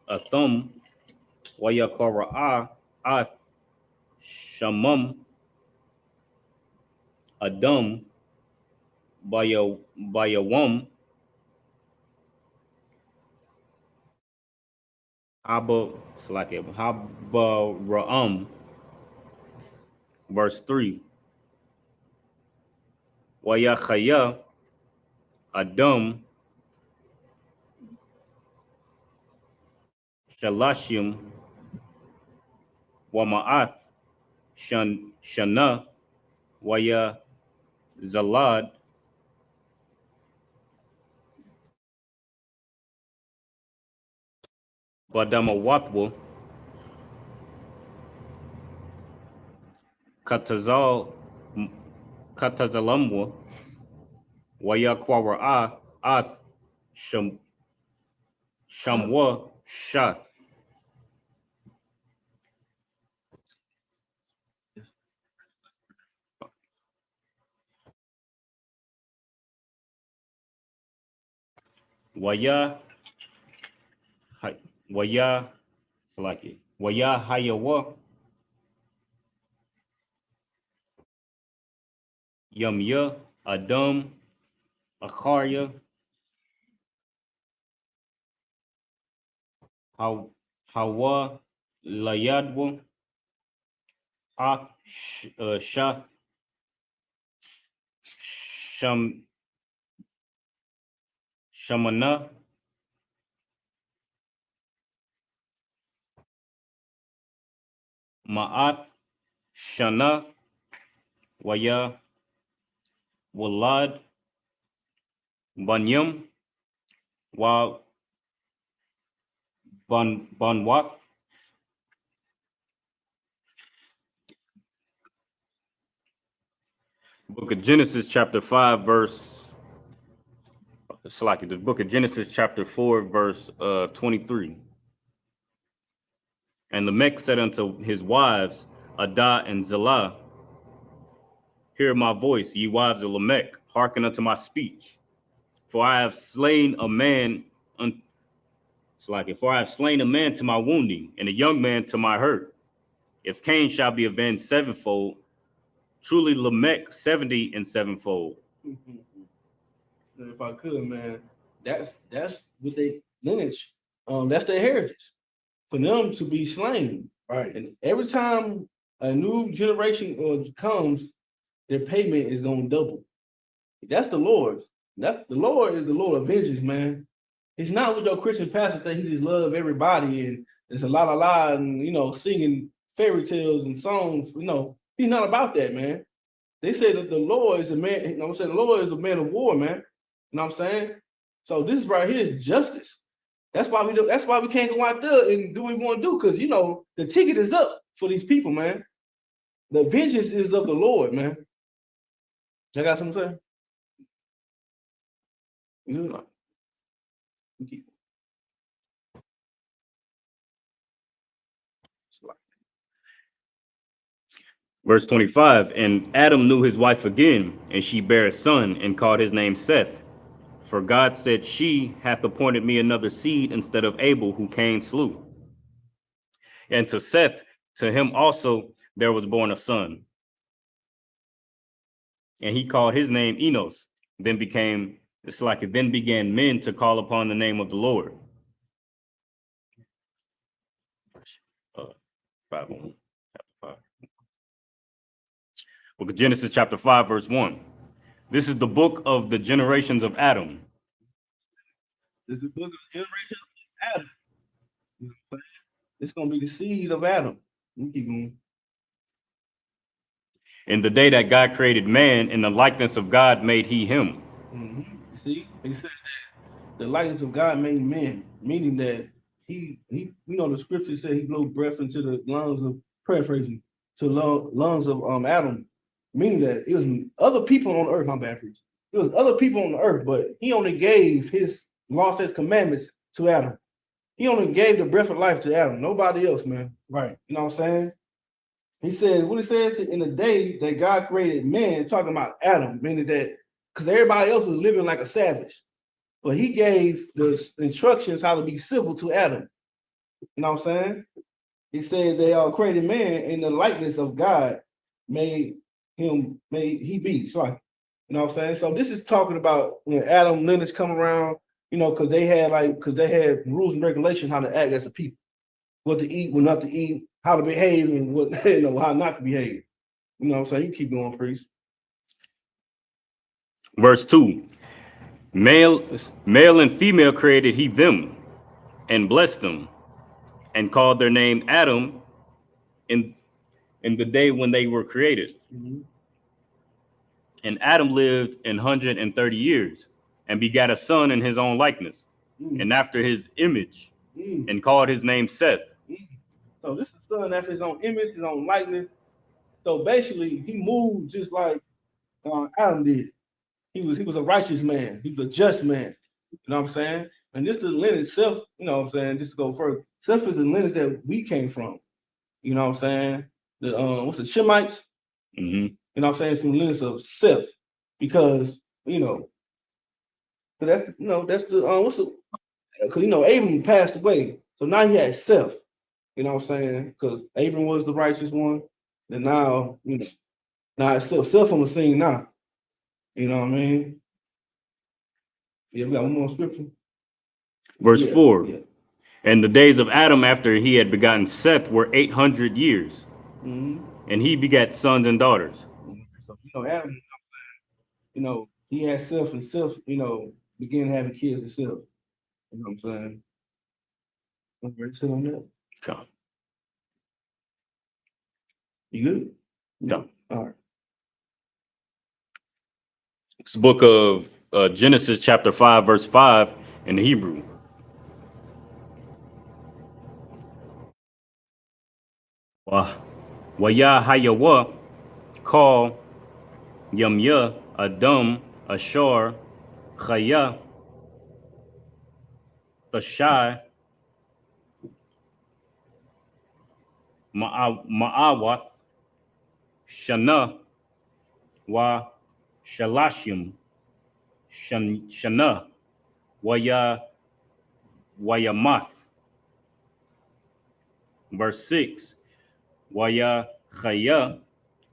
Athum, Waya Kara'a, Ath, Shamum, Adam, Bayawum, Haba, it's like it, Haba Ra'am, verse 3. Waya Chaya, Adam, Shalashim, Wama'ath, Shana, Waya Zalad, Badamawathwa, Katazalamwa, Waya Kwara'a, Ath, Shamwa, Shath. Waya Salaki. Waya Hayawa Yamya Adam Akarya Hawa Layadwa Ath Shath Shamana Ma'at Shana Waya Walad Banyam Wa Banwath. Book of Genesis, chapter 5, verse. It's like the book of Genesis, chapter 4, verse 23. And Lamech said unto his wives, Adah and Zillah, hear my voice, ye wives of Lamech, hearken unto my speech. For I have slain a man. It's like, for I have slain a man to my wounding, and a young man to my hurt. If Cain shall be avenged sevenfold, truly Lamech 70 and sevenfold. If I could, man, that's what they lineage. That's their heritage for them to be slain. Right. And every time a new generation comes, their payment is gonna double. That's the Lord. That's the Lord is the Lord of vengeance, man. It's not with your Christian pastor that he just love everybody and it's a lot of lie and singing fairy tales and songs. He's not about that, man. They say that the Lord is a man, I'm saying the Lord is a man of war, man. You know what I'm saying? So this right here is justice. That's why we can't go out there and do what we want to do, because the ticket is up for these people, man. The vengeance is of the Lord, man. I got something to say? Verse 25, and Adam knew his wife again, and she bare a son, and called his name Seth. For God said, she hath appointed me another seed instead of Abel, who Cain slew. And to Seth, to him also there was born a son. And he called his name Enos. Then began men to call upon the name of the Lord. 5 Book of Genesis chapter 5, verse 1. This is the book of the generations of Adam. This is the book of the generation of Adam. It's going to be the seed of Adam. Keep going. In the day that God created man, in the likeness of God made he him. See, he says that the likeness of God made man, meaning that he the scripture said he blew breath into the lungs of, paraphrasing, to lungs of Adam, meaning that it was other people on earth. My bad, preacher. It was other people on the earth, but he only gave his laws, his commandments to Adam. He only gave the breath of life to Adam, nobody else, man. Right. You know what I'm saying? He says, what he says in the day that God created man, talking about Adam, meaning that because everybody else was living like a savage. But he gave the instructions how to be civil to Adam. You know what I'm saying? He said they all created man in the likeness of God, made he be. Sorry. You know what I'm saying? So this is talking about Adam lineage come around, because they had rules and regulations how to act as a people, what to eat, what not to eat, how to behave, and what how not to behave. You know what I'm saying? You keep going, priest. Verse 2. Male and female created he them, and blessed them, and called their name Adam in the day when they were created. And Adam lived 130 years, and begat a son in his own likeness, and after his image, and called his name Seth. So this is the son after his own image, his own likeness. So basically, he moved just like Adam did. He was a righteous man. He was a just man. You know what I'm saying? And this is the lineage self, you know what I'm saying? Just to go further. Self is the lineage that we came from. You know what I'm saying? The what's the Shemites? You know what I'm saying? It's the lineage of Seth. Because, so that's that's the what's the because Abram passed away. So now he has Seth. You know what I'm saying? Because Abram was the righteous one. And now, now it's Seth on the scene now. You know what I mean? Yeah, we got one more scripture. Verse 4. Yeah. And the days of Adam after he had begotten Seth were 800 years. And he begat sons and daughters. So, Adam, he had Seth, and Seth, began having kids himself. You know what I'm saying? I'm ready to sit on that. Come. You good? Come. All right. It's the book of Genesis chapter 5, verse 5 in the Hebrew. Waya Hayawa call Yamya Adam Ashar Chaya Tashai Ma'awath Shana Wa Shalashim Shana Wayamath. Verse 6. Waya Chaya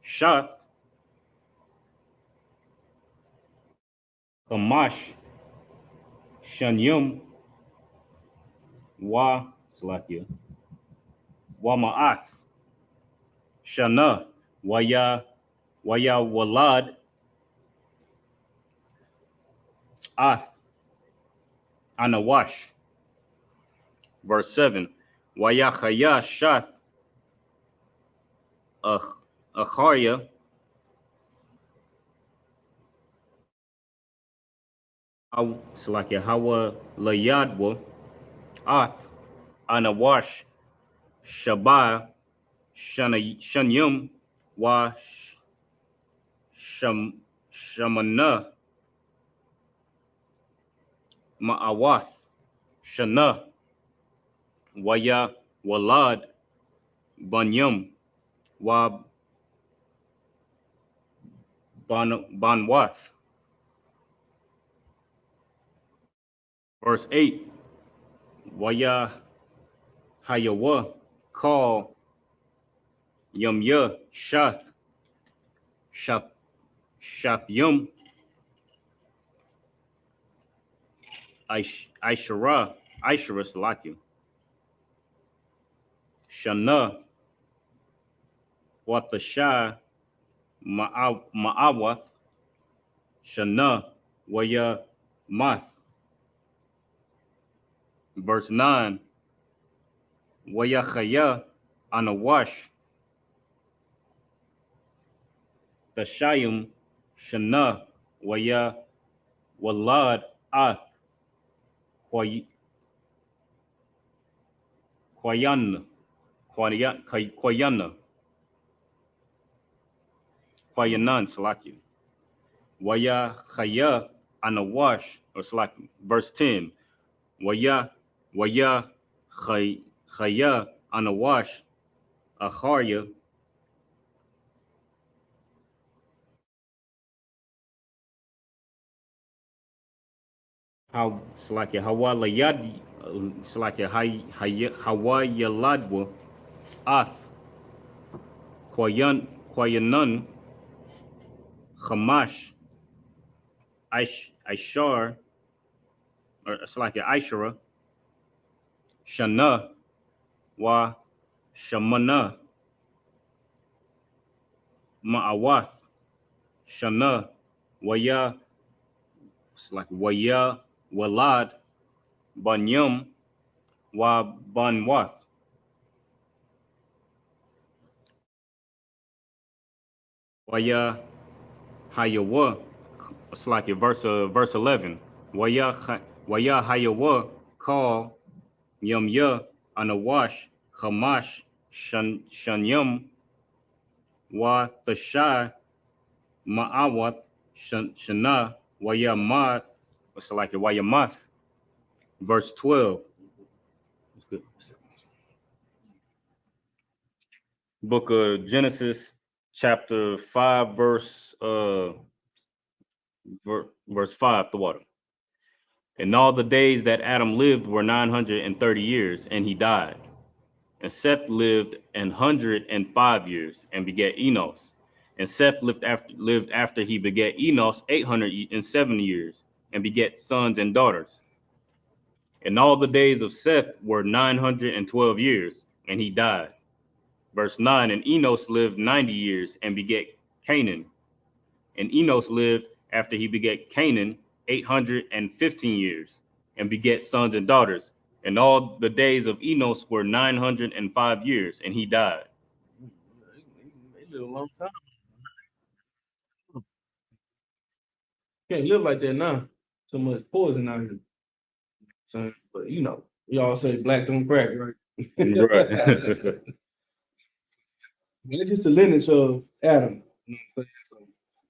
Shath Kamash Shanyum Wa Slakia Wama'ath Shana, Waya Walad, Ath, Anawash. Verse 7. Waya Chaya Shath, Acharya, Salakia Hawa Layadwa, Ath, Anawash, Shabbat, Shanyum, Wa Shamana, Ma'awath, Shana, Waya Walad, Banyum, Wa Banwath. Verse 8. Waya Hayawa, call Yumya, Shath, Yum, Ishara, Salakim, Shana, Wathashai, Ma'awath, Shana, Waya Math. Verse 9. Waya Chaya, Anawash, Tashayim, Shana, Waya Walad, Ath, Quayana, Quayanan, Salakim. Waya Chaya, Anawash, or Salakim. Verse 10. Waya Chaya, Anawash, Acharya, how Salakia Hawalayad, Salakia Hawayaladwa, Ath, Quayanan, Hamash, Ishar, or Salakia Ishara, Shana, Wa Shamana, Ma'awath, Shana, Waya, it's like Waya Walad, Banyum, Wa Banwath. Waya Hayawa, it's like verse 11. Waya Hayawa, call Yumya, Anawash, Hamash, Shanyum, Wa Thashai, Ma'awath, Shana, Waya Math, it's like Waya Math. Verse 12. Book of Genesis, chapter 5, verse 5, the water. And all the days that Adam lived were 930 years, and he died. And Seth lived 105 years and begat Enos. And Seth lived after he begat Enos 870 years and begat sons and daughters. And all the days of Seth were 912 years, and he died. Verse 9, and Enos lived 90 years and begat Canaan. And Enos lived after he begat Canaan 815 years and begat sons and daughters. And all the days of Enos were 905 years, and he died. They live a long time. Can't live like that now. So much poison out here. So, but you know, we all say black don't crack, right? Right. It's just the lineage of Adam. You know what I'm saying? So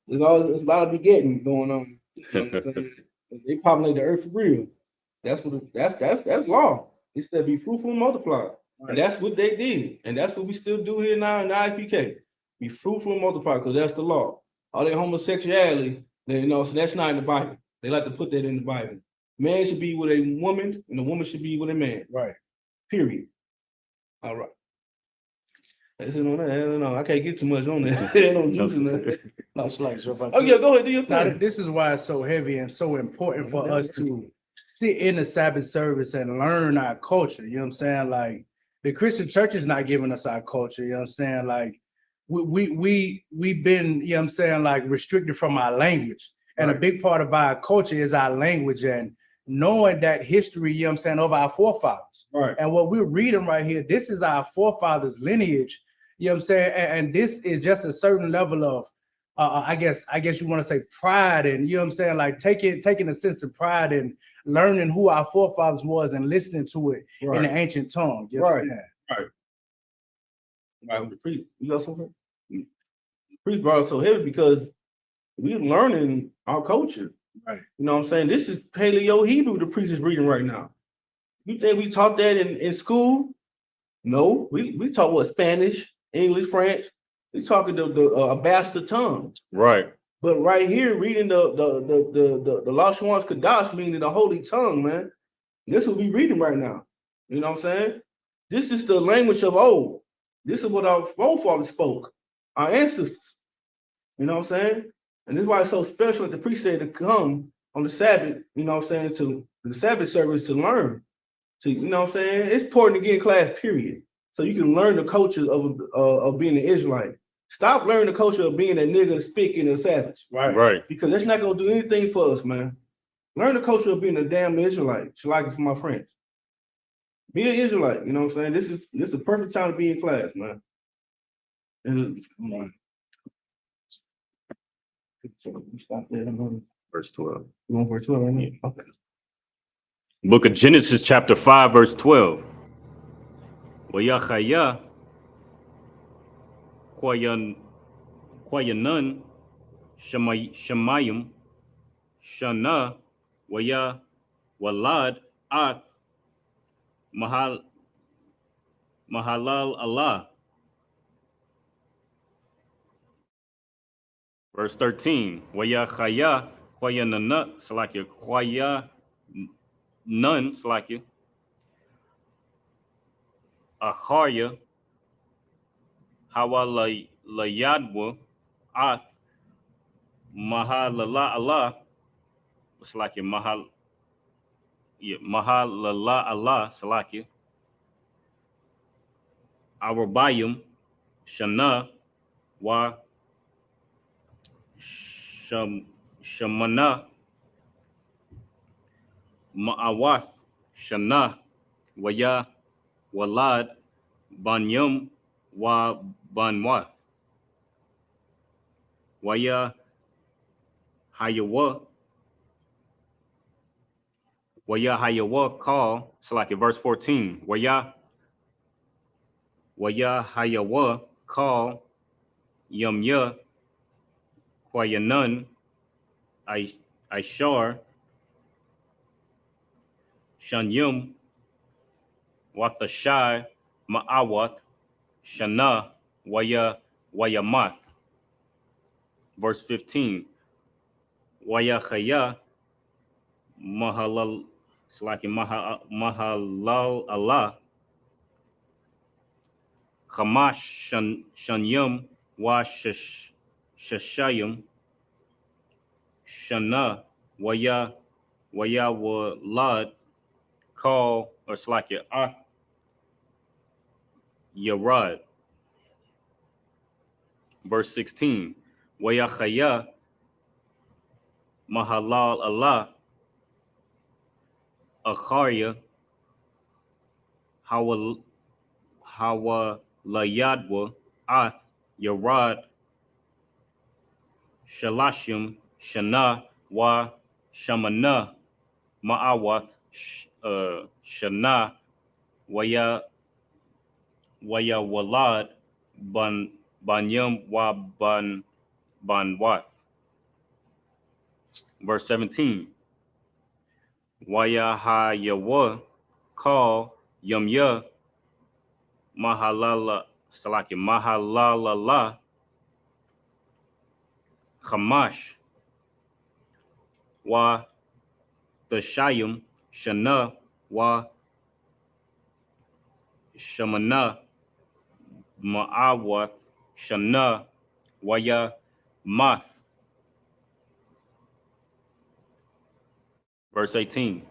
there's a lot of begetting going on. You know what I'm saying? They populate the earth for real. That's law. It said be fruitful and multiply. And that's what they did. And that's what we still do here now in the IPK. Be fruitful and multiply, because that's the law. All that homosexuality, you know, so that's not in the Bible. They like to put that in the Bible. Man should be with a woman, and the woman should be with a man. Right. Period. All right. That's it on that. I don't know. I can't get too much on that. No juice in that. No, it's like, so if I Oh yeah, go ahead, do your Now, thing. this is why it's so heavy and so important for us to sit in the Sabbath service and learn our culture. You know what I'm saying? Like, the Christian church is not giving us our culture. You know what I'm saying? Like, we've been, you know what I'm saying, like restricted from our language. And a big part of our culture is our language and knowing that history, you know what I'm saying, of our forefathers. Right. And what we're reading right here, this is our forefathers' lineage, you know what I'm saying? And this is just a certain level of I guess you want to say pride, and you know what I'm saying, like taking a sense of pride in learning who our forefathers was and listening to it in the ancient tongue. You know what I'm saying? Right. The priest, you got something? The priest brought it so heavy because we're learning our culture. Right. You know what I'm saying? This is Paleo Hebrew the priest is reading right now. You think we taught that in school? No, we taught what? Spanish, English, French. We talking the bastard tongue. Right. But right here, reading the Lashon Kadash, meaning the holy tongue, man. This is what we reading right now. You know what I'm saying? This is the language of old. This is what our forefathers spoke, our ancestors. You know what I'm saying? And this is why it's so special that the priest said to come on the Sabbath, you know what I'm saying, to the Sabbath service to learn. To, you know what I'm saying? It's important to get in class, period. So you can learn the culture of being an Israelite. Stop learning the culture of being a nigga, a spick, and a savage. Right. Because that's not going to do anything for us, man. Learn the culture of being a damn Israelite. Shalaka for my friends. Be an Israelite, you know what I'm saying? This is the perfect time to be in class, man. And stop there. Verse 12. You want verse 12 right now? Okay. Book of Genesis, chapter 5, verse 12. Wayachaya Kwayanun Shemayim Shana Waya Walad Ath Mahalal Allah. Verse 13. Wayachaya Kwayanun Salakia Kwaya Nun Salakia Acharya Hawalayadwa Ath Mahalala Allah. It's like your Mahalala Allah Salakia Arabayim Shana Wa Shamana Ma'awath Shana Waya Walad Banyum Wa Banwath Waya Hayawa call. It's like in verse 14. Waya Hayawa call Yumya Kwayanun Ishar Shanyum Wathashai Ma'awath Shana Wayamath. Verse 15. Wayachaya Mahalal, it's like in Mahalal Allah Hamash Shanyum Wa Shashayim Shana Waya Walad call, or it's like your Yarad. Verse 16. Wayachaya Mahalal Allah Acharya Hawalayadwa Ath Yarad Shalashim Shana Wa Shamana Ma'awath Shana Waya Walad Banyam Wa Banwath. Verse 17. Waya Hayawa call Yumya Mahalala Salaki Mahalalala Hamash Wa Thashayim Shana Wa Shamana Ma'awath Shana Waya Math. Verse 18.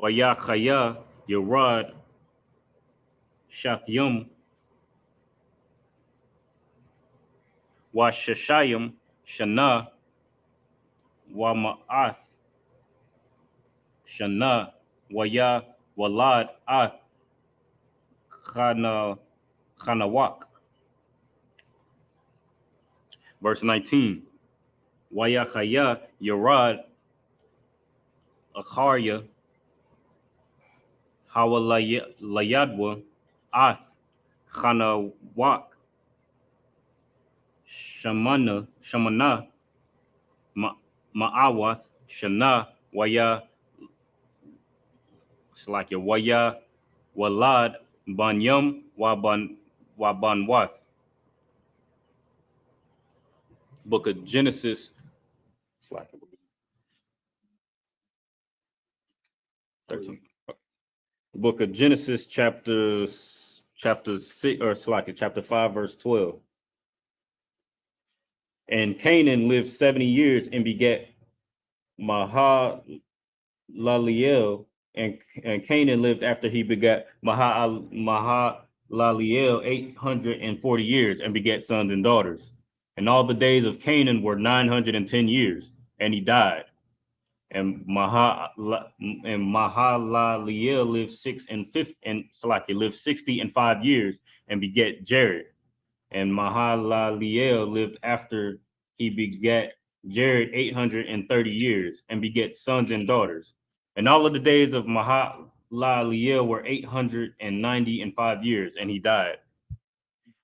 Wayachaya Yerad Shaphyum, wa Shashayim, Shana, wa Ma'ath, Shana, wa Ya, Walad, Ath, Khanawak. Verse 19. Wayachaya, Yarad, Acharya, Hawalayadwa, Ath, Khanawak, Shamana, Ma'awath, Shana, Waya, Slakia, Waya, Walad, Banyam, Wabanwath. Book of Genesis. Slakia. 13. Book of Genesis, chapter 6, or Slakia, chapter 5, verse 12. And Canaan lived 70 years and begat Mahalaleel, and Canaan lived after he begat Mahalaleel 840 years and begat sons and daughters. And all the days of Canaan were 910 years, and he died. And Mahalaleel lived 60 and 5 years and begat Jared. And Mahalaleel lived after he begat Jared 830 years and begat sons and daughters. And all of the days of Mahalaleel were 890 and 5 years, and he died.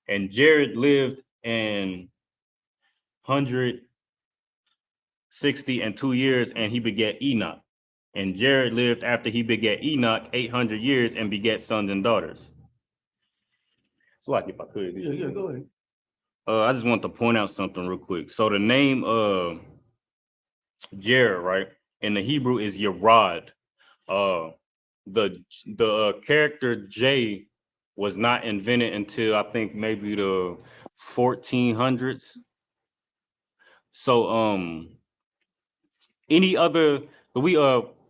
And Jared lived in 160 and 2 years, and he begat Enoch. And Jared lived after he begat Enoch 800 years and begat sons and daughters. It's like if I could. Yeah, go ahead. I just want to point out something real quick. So the name Jared, right, in the Hebrew is Yerad. The character J was not invented until I think maybe the 1400s. So any other we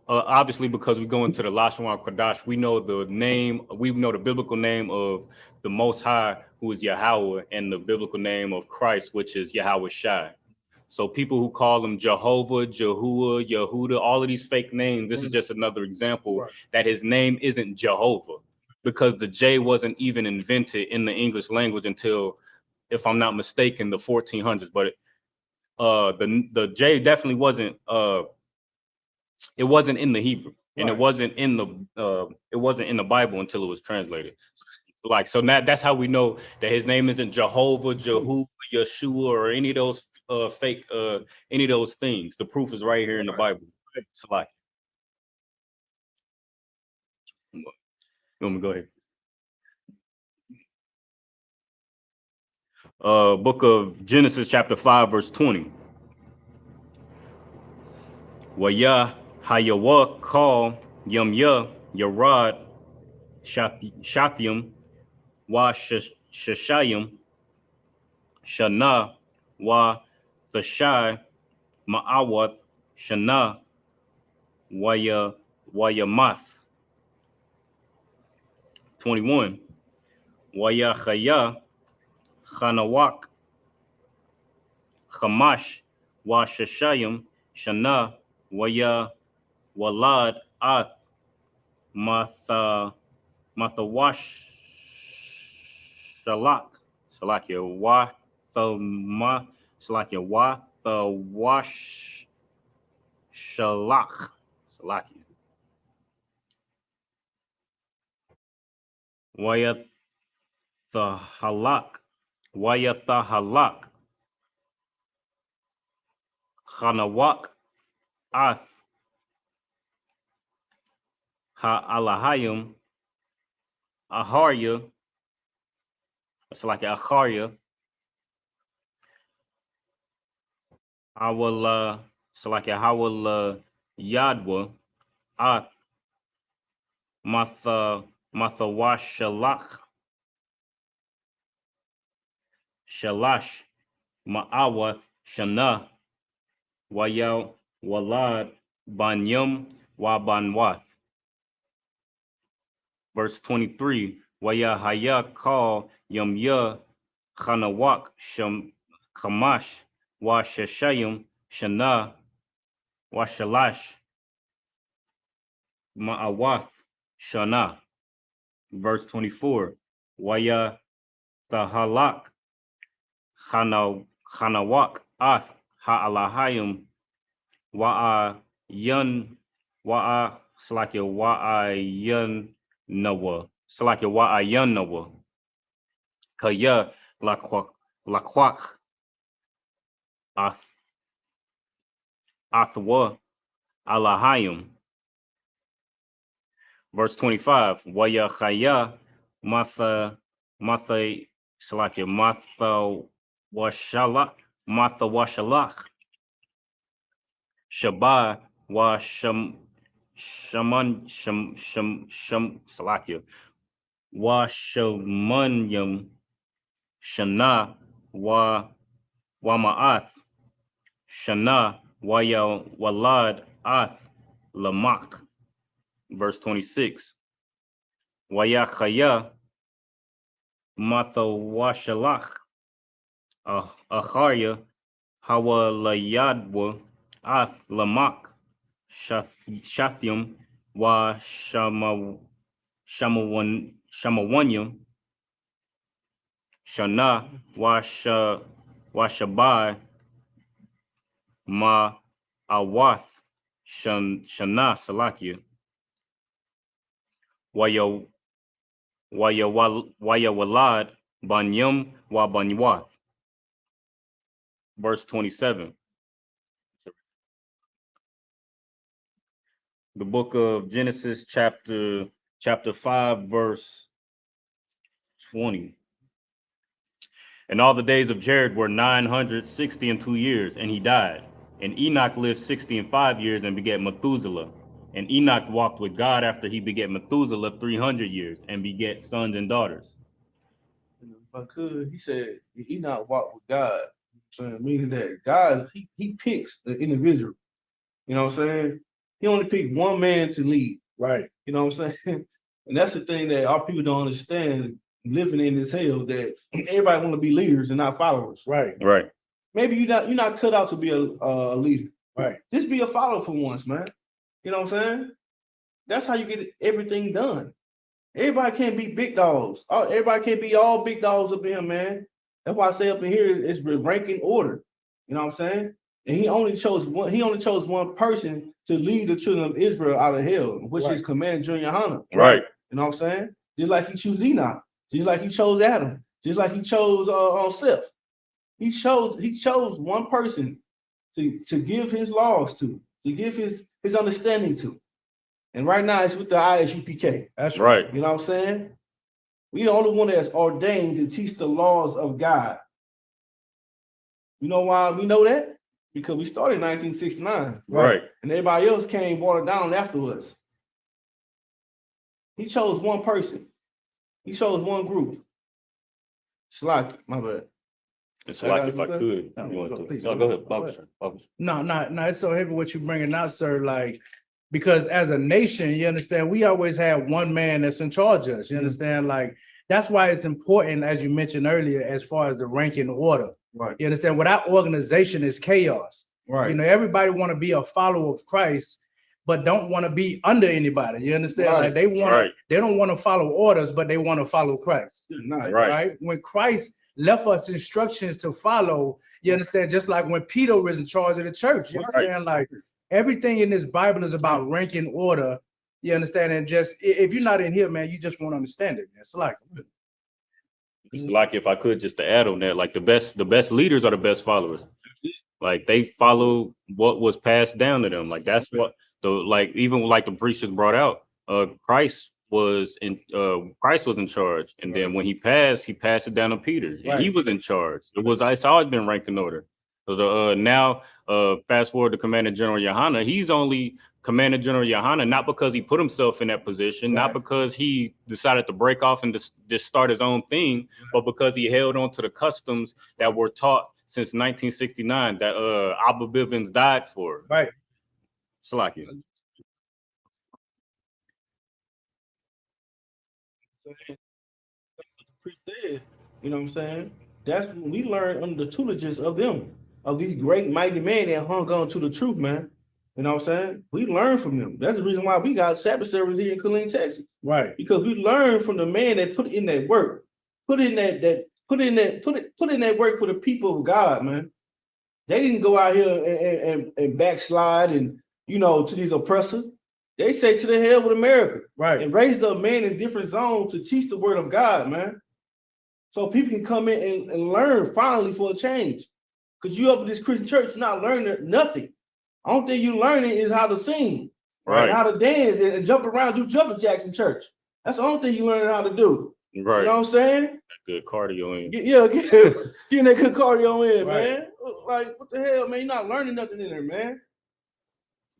obviously, because we go into the Lashon Kodash, we know the biblical name of the Most High, who is Yahweh, and the biblical name of Christ, which is Yahweh Shai. So people who call him Jehovah, Yahuwah, Yehuda, all of these fake names, this is just another example that his name isn't Jehovah, because the J wasn't even invented in the English language until, if I'm not mistaken, the 1400s. But the J definitely wasn't it wasn't in the Hebrew, and it wasn't in the Bible until it was translated. Like, so now that's how we know that his name isn't Jehovah, Jehu, Yeshua, or any of those fake any of those things. The proof is right here in the Bible. So like, you want me to go ahead? Book of Genesis, chapter 5, verse 20. Waya Hayawa call Yumya Yarad Shathyum Wa Shashayim Shana Wa Thashai Ma'awath Shana Wayamath. 21. Wayachaya Chanawak Chamash Wa Shashayim Shana Waya Walad Ath Mathawash Salakia Wathawash Shalach Salakia Wayathahalak Chanawak Ath Ha'alahayim Aharya, it's like Acharya, Hawala, it's like Hawala Yadwa, Ath Mathawashalach, Shalash, Ma'awath, Shana, Wayaw, Walad, Banyam, Wabanwath. Verse 23, Waya haya call yum ya Khanawak Sham Kamash Washashayim Shana Washalash Ma'awath Shana. Verse 24. Waya Tahalak Khanawak Ath Ha'alahayim Wa'a Yun Wa'a Slakia Wa'a Yun Nawa Slakia Wa'a Yun Nawa Kaya Lakwak Athwa Alahayim. Verse 25. Waya Chaya Matha Salakia Matha Washalach Shabbat wa shaman Salakia wa shamanyam shana wa ma'ath shana wa ya walad ath lamak. Verse 26. Wa ya chaya matha washalach acharya hawa layadwa ath lamak Shathyam wa Shamawanyam Shana wa Shabai Ma Awath Shana Salakia Waya Walad Banyam wa Banywath. Verse 27. The book of Genesis, chapter 5, verse 20. And all the days of Jared were 962 years, and he died. And Enoch lived 65 years and begat Methuselah. And Enoch walked with God after he begat Methuselah 300 years and begat sons and daughters. If I could, he said Enoch walked with God. So meaning that God, he picks the individual. You know what I'm saying? He only picked one man to lead. Right. You know what I'm saying? And that's the thing that our people don't understand, living in this hell, that everybody want to be leaders and not followers. Right. Right. Maybe you're not cut out to be a leader. Right. Just be a follower for once, man. You know what I'm saying? That's how you get everything done. Everybody can't be big dogs. Everybody can't be all big dogs up in here, man. That's why I say up in here it's ranking order. You know what I'm saying? And he only chose one person to lead the children of Israel out of hell, which is Commander Junior Hannah. Right. You know what I'm saying? Just like he chose Enoch, just like he chose Adam, just like he chose Seth. He chose one person to give his laws to give his understanding to. And right now it's with the Isupk. That's Right. You know what I'm saying? We the only one that's ordained to teach the laws of God. You know why we know that? Because we started in 1969. Right. And everybody else came watered down after us. He chose one person. He chose one group. Slack, my bad. It's like if I could. No, You want go- to? please, No, go go ahead. ahead. Publish. No, it's so heavy what you're bringing out, sir. Like, because as a nation, you understand, we always have one man that's in charge of us. You understand? Like, that's why it's important, as you mentioned earlier, as far as the ranking order. Right. You understand? Without organization is chaos. Right. You know, everybody want to be a follower of Christ, but don't want to be under anybody. You understand? Right. Like they don't want to follow orders, but they want to follow Christ. Right. Right? When Christ left us instructions to follow, you understand, just like when Peter was in charge of the church. You understand? Like everything in this Bible is about ranking order. You understand? And just if you're not in here, man, you just won't understand it. It's like If I could just to add on that, like the best leaders are the best followers. Like they follow what was passed down to them. Like that's what even like the preachers brought out. Christ was in charge, and then when he passed it down to Peter. And he was in charge. It's always been ranking order. So now fast forward to Commander General Yohana, he's only Commander General Yohana not because he put himself in that position, not because he decided to break off and just start his own thing, but because he held on to the customs that were taught since 1969 that Abba Bivens died for. Right. Salakia. priest said, you know what I'm saying? That's when we learn under the tutelages of them, of these great mighty men that hung on to the truth, man. You know what I'm saying? We learn from them. That's the reason why we got Sabbath service here in Killeen, Texas. Right. Because we learned from the man that put in that work, put in that work for the people of God, man. They didn't go out here and backslide and to these oppressors. They say to the hell with America, Right. and raised up men in different zones to teach the word of God, man. So people can come in and learn finally for a change. Because you up in this Christian church, you're not learning nothing. The only thing you learning is how to sing, Right. and how to dance and jump around, do jumping jacks in church. That's the only thing you learning how to do. Right. You know what I'm saying? Good cardio in. Getting that good cardio in, Right. man. Like, what the hell, man? You're not learning nothing in there, man.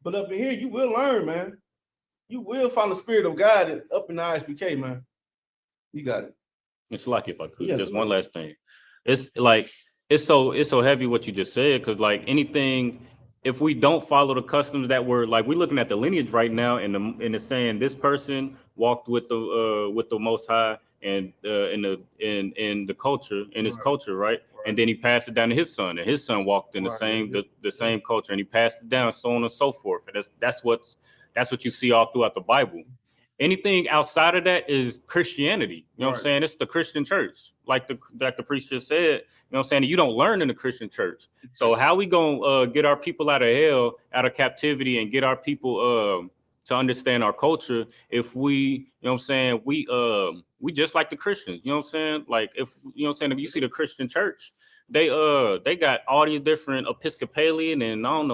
But up in here, you will learn, man. You will find the spirit of God up in the ISBK, man. You got it. It's like if I could, Yeah, just go one ahead. last thing. It's like it's so heavy what you just said, because like anything, if we don't follow the customs that were like we're looking at the lineage right now, and it's saying this person walked with the Most High and in the culture in his culture, right? And then he passed it down to his son, and his son walked in the same culture, and he passed it down, so on and so forth. And that's what you see all throughout the Bible. Anything outside of that is Christianity. You know what I'm saying? It's the Christian church. Like the priest just said, you know what I'm saying? You don't learn in the Christian church. So how we gonna get our people out of hell, out of captivity, and get our people to understand our culture if we, you know what I'm saying, we just like the Christians, you know what I'm saying? Like if if you see the Christian church, they got all these different Episcopalian and I don't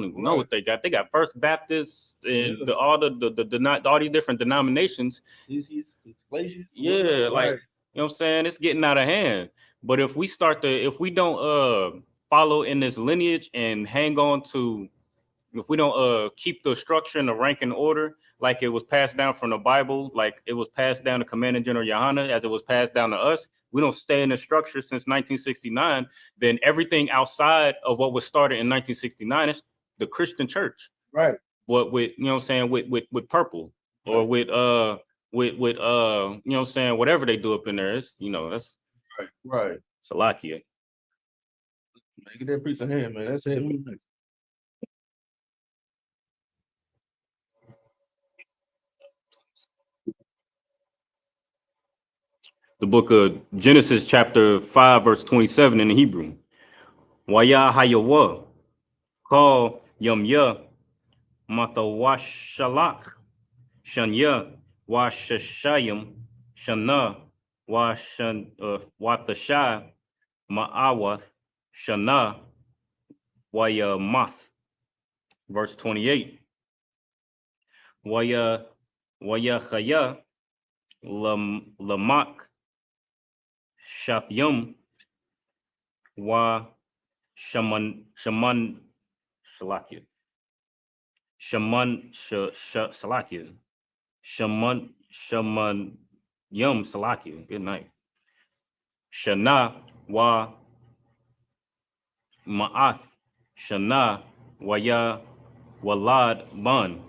even know what they got. They got First Baptist and all these different denominations. Yeah, like you know what I'm saying? It's getting out of hand. But if we don't follow in this lineage and hang on to, if we don't keep the structure and the rank and order like it was passed down from the Bible, like it was passed down to Commander General Yohana, as it was passed down to us, we don't stay in the structure since 1969, then everything outside of what was started in 1969 is the Christian church. Right. But with, you know what I'm saying, with purple or with you know what I'm saying, whatever they do up in there, it's, that's Right. Salakia. Get that priest a hand, man. That's it. The book of Genesis, chapter 5, verse 27 in the Hebrew. Waya hayawa, call yamya, matawashalak, shanya, washashayim, shana, wathashai, ma'awath, shana, wayamath. Verse 28. Waya chaya, lamak, shafyum, wa shaman shalakia. Salakia. Shaman yum salakia. Good night. Shana wa ma'ath. Shana waya walad ban.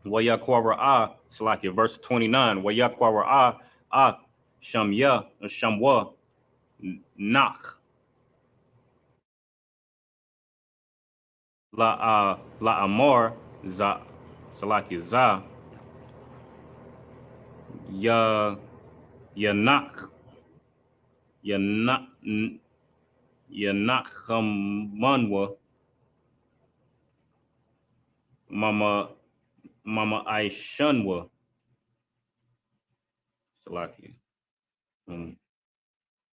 Waya kwara'a salakia. Verse 29. Waya kwara'a ath shamya shamwa nach. La amor za salakia za yanak manwa mama aishanwa salakia.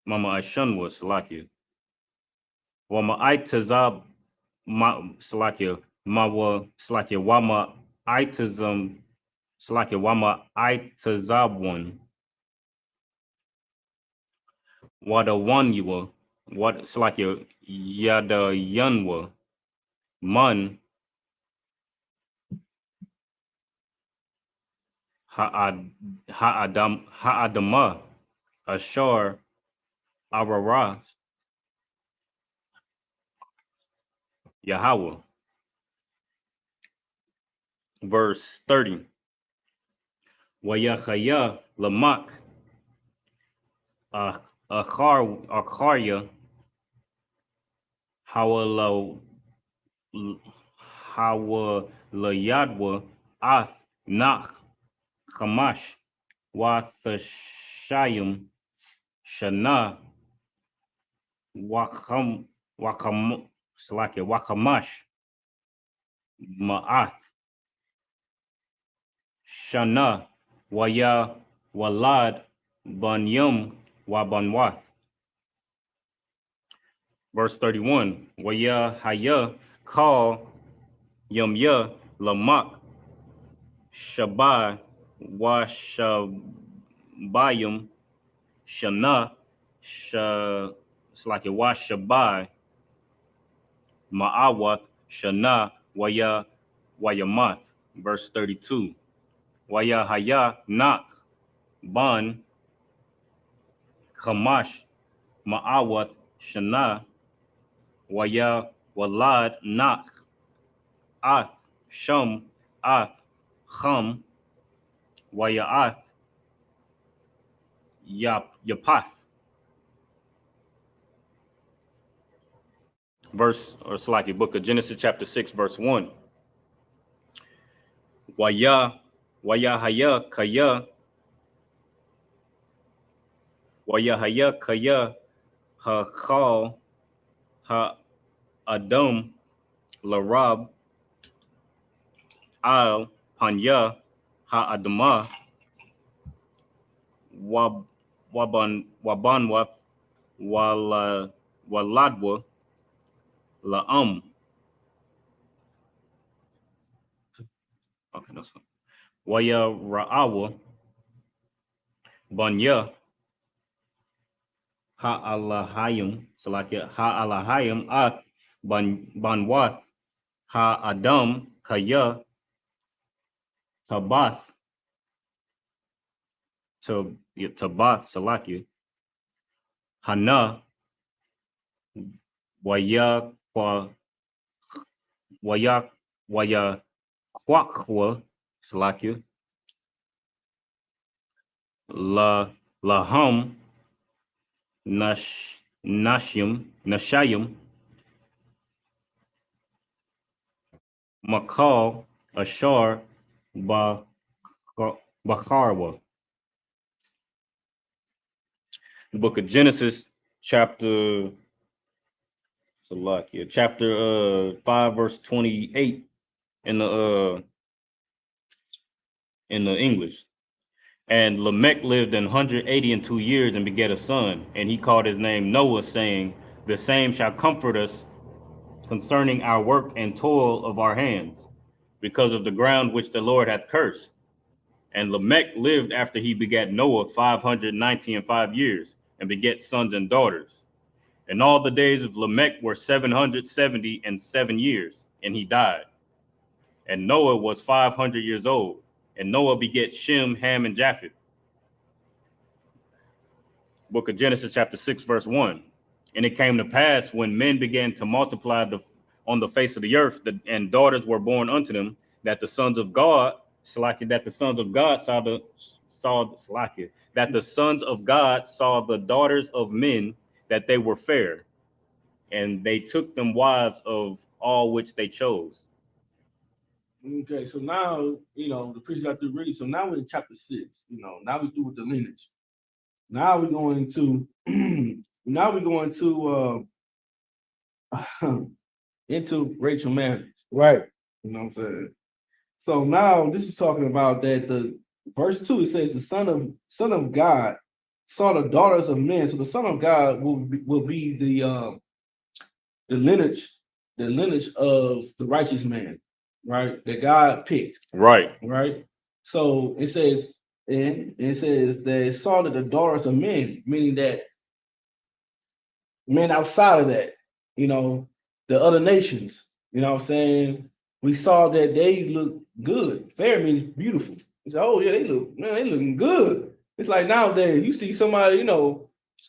Mama aishanwa salakia. Wama aitazab salakia mawa salakia wama aitazam salakia wama aitazabwan wada wanywa what salakia yada yanwa man ha'adama ashar arara Yahweh. Verse 30. Wayachaya Lamak, Acharya, Hawalayadwa, Ath, Nach, Chamash, Wathashayim, Shana, Wakamash, Ma'ath, Shana, Waya, Walad, Banyum, Wabanwath. Verse 31, Waya Haya, Call, Yumya, Lamak, Shabai, Washabayim, Shana, Washabai, Ma'awath, Shana, Wayamath. Verse 32, Waya Haya, Nak, Ban, Chamash, Ma'awath, Shana, Waya, Walad, Nak, Ath, Shum, Ath, Chum, Wayaath, Yapath. Book of Genesis chapter 6, verse 1. Waya Haya Kaya Hachal Ha Adam Larab Al Panya Ha Adama Wabanwath Waladwa La'am. Okay, that's fine. Waya Ra'awa Banya Ha'alahayim Ha'alahayim Ath Banwath Ha'adam Kaya Tabath Salakia Hana Waya Kwakwa Salakia Laham Nashayim Makal Ashar Bakharwa. The book of Genesis, chapter 5, verse 28 in the English. And Lamech lived 182 years and begat a son, and he called his name Noah, saying, the same shall comfort us concerning our work and toil of our hands, because of the ground which the Lord hath cursed. And Lamech lived after he begat Noah 595 years, and begat sons and daughters. And all the days of Lamech were 777 years, and he died. And Noah was 500 years old, and Noah begat Shem, Ham, and Japheth. Book of Genesis chapter 6, verse 1. And it came to pass when men began to multiply on the face of the earth, and daughters were born unto them, that the sons of God saw the daughters of men, that they were fair, and they took them wives of all which they chose. Okay, so now, the priest got to read. So now we're in chapter 6, now we do with the lineage. Now we're going to, into Rachel marriage. Right. You know what I'm saying? So now this is talking about that the verse 2, it says the son of God saw the daughters of men. So the son of God will be the lineage of the righteous man, right? That God picked. Right. Right. So it says that it saw that the daughters of men, meaning that men outside of that, the other nations, what I'm saying? We saw that they look good. Fair means beautiful. It's like, oh yeah, they looking good. It's like nowadays you see somebody,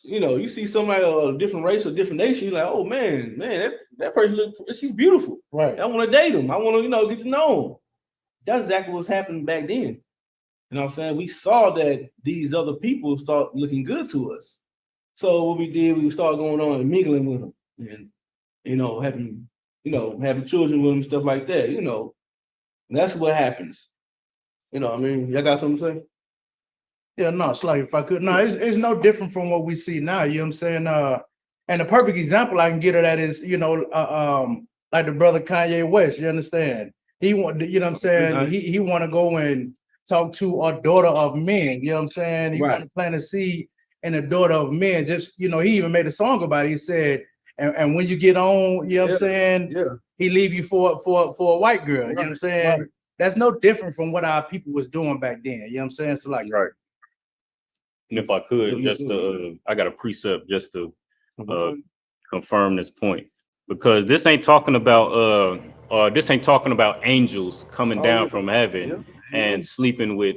you see somebody of a different race or different nation, you're like, oh man, that person she's beautiful. Right. I want to date him. I want to, get to know him. That's exactly what's happening back then. You know what I'm saying? We saw that these other people start looking good to us. So what we did, we started going on and mingling with them, and having children with them, stuff like that. And that's what happens. I mean, y'all got something to say? Yeah, no, it's like if I could, no, it's no different from what we see now. You know what I'm saying? And the perfect example I can get of that is, like the brother Kanye West. You understand? He want, you know what I'm saying? He want to go and talk to a daughter of men. You know what I'm saying? He want to plant a seed in a daughter of men. Just, he even made a song about it. He said, and when you get on, you know what I'm saying? Yeah. He leave you for a white girl. You know what I'm saying? Right. That's no different from what our people was doing back then. You know what I'm saying? So like, right. And if I could, just to, I got a precept just to confirm this point, because this ain't talking about angels coming down from heaven and sleeping with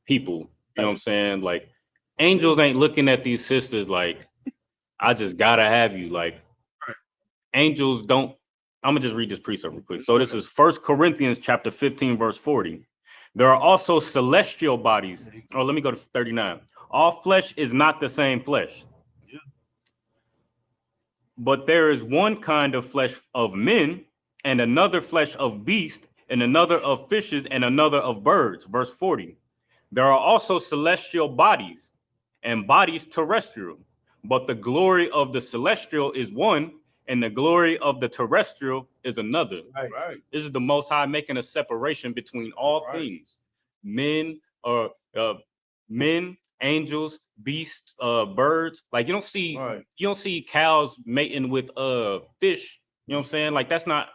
people. You know what I'm saying? Like, angels ain't looking at these sisters like, I just gotta have you. Like, angels don't. I'm gonna just read this precept real quick. So this is 1 Corinthians chapter 15, verse 40. There are also celestial bodies. Oh, let me go to 39. All flesh is not the same flesh. But there is one kind of flesh of men, and another flesh of beasts, and another of fishes, and another of birds. Verse 40. There are also celestial bodies, and bodies terrestrial. But the glory of the celestial is one, and the glory of the terrestrial is another. Right. This is the Most High making a separation between all things. Men, angels, beasts, birds. Like, you don't see cows mating with fish. You know what I'm saying? Like, that's not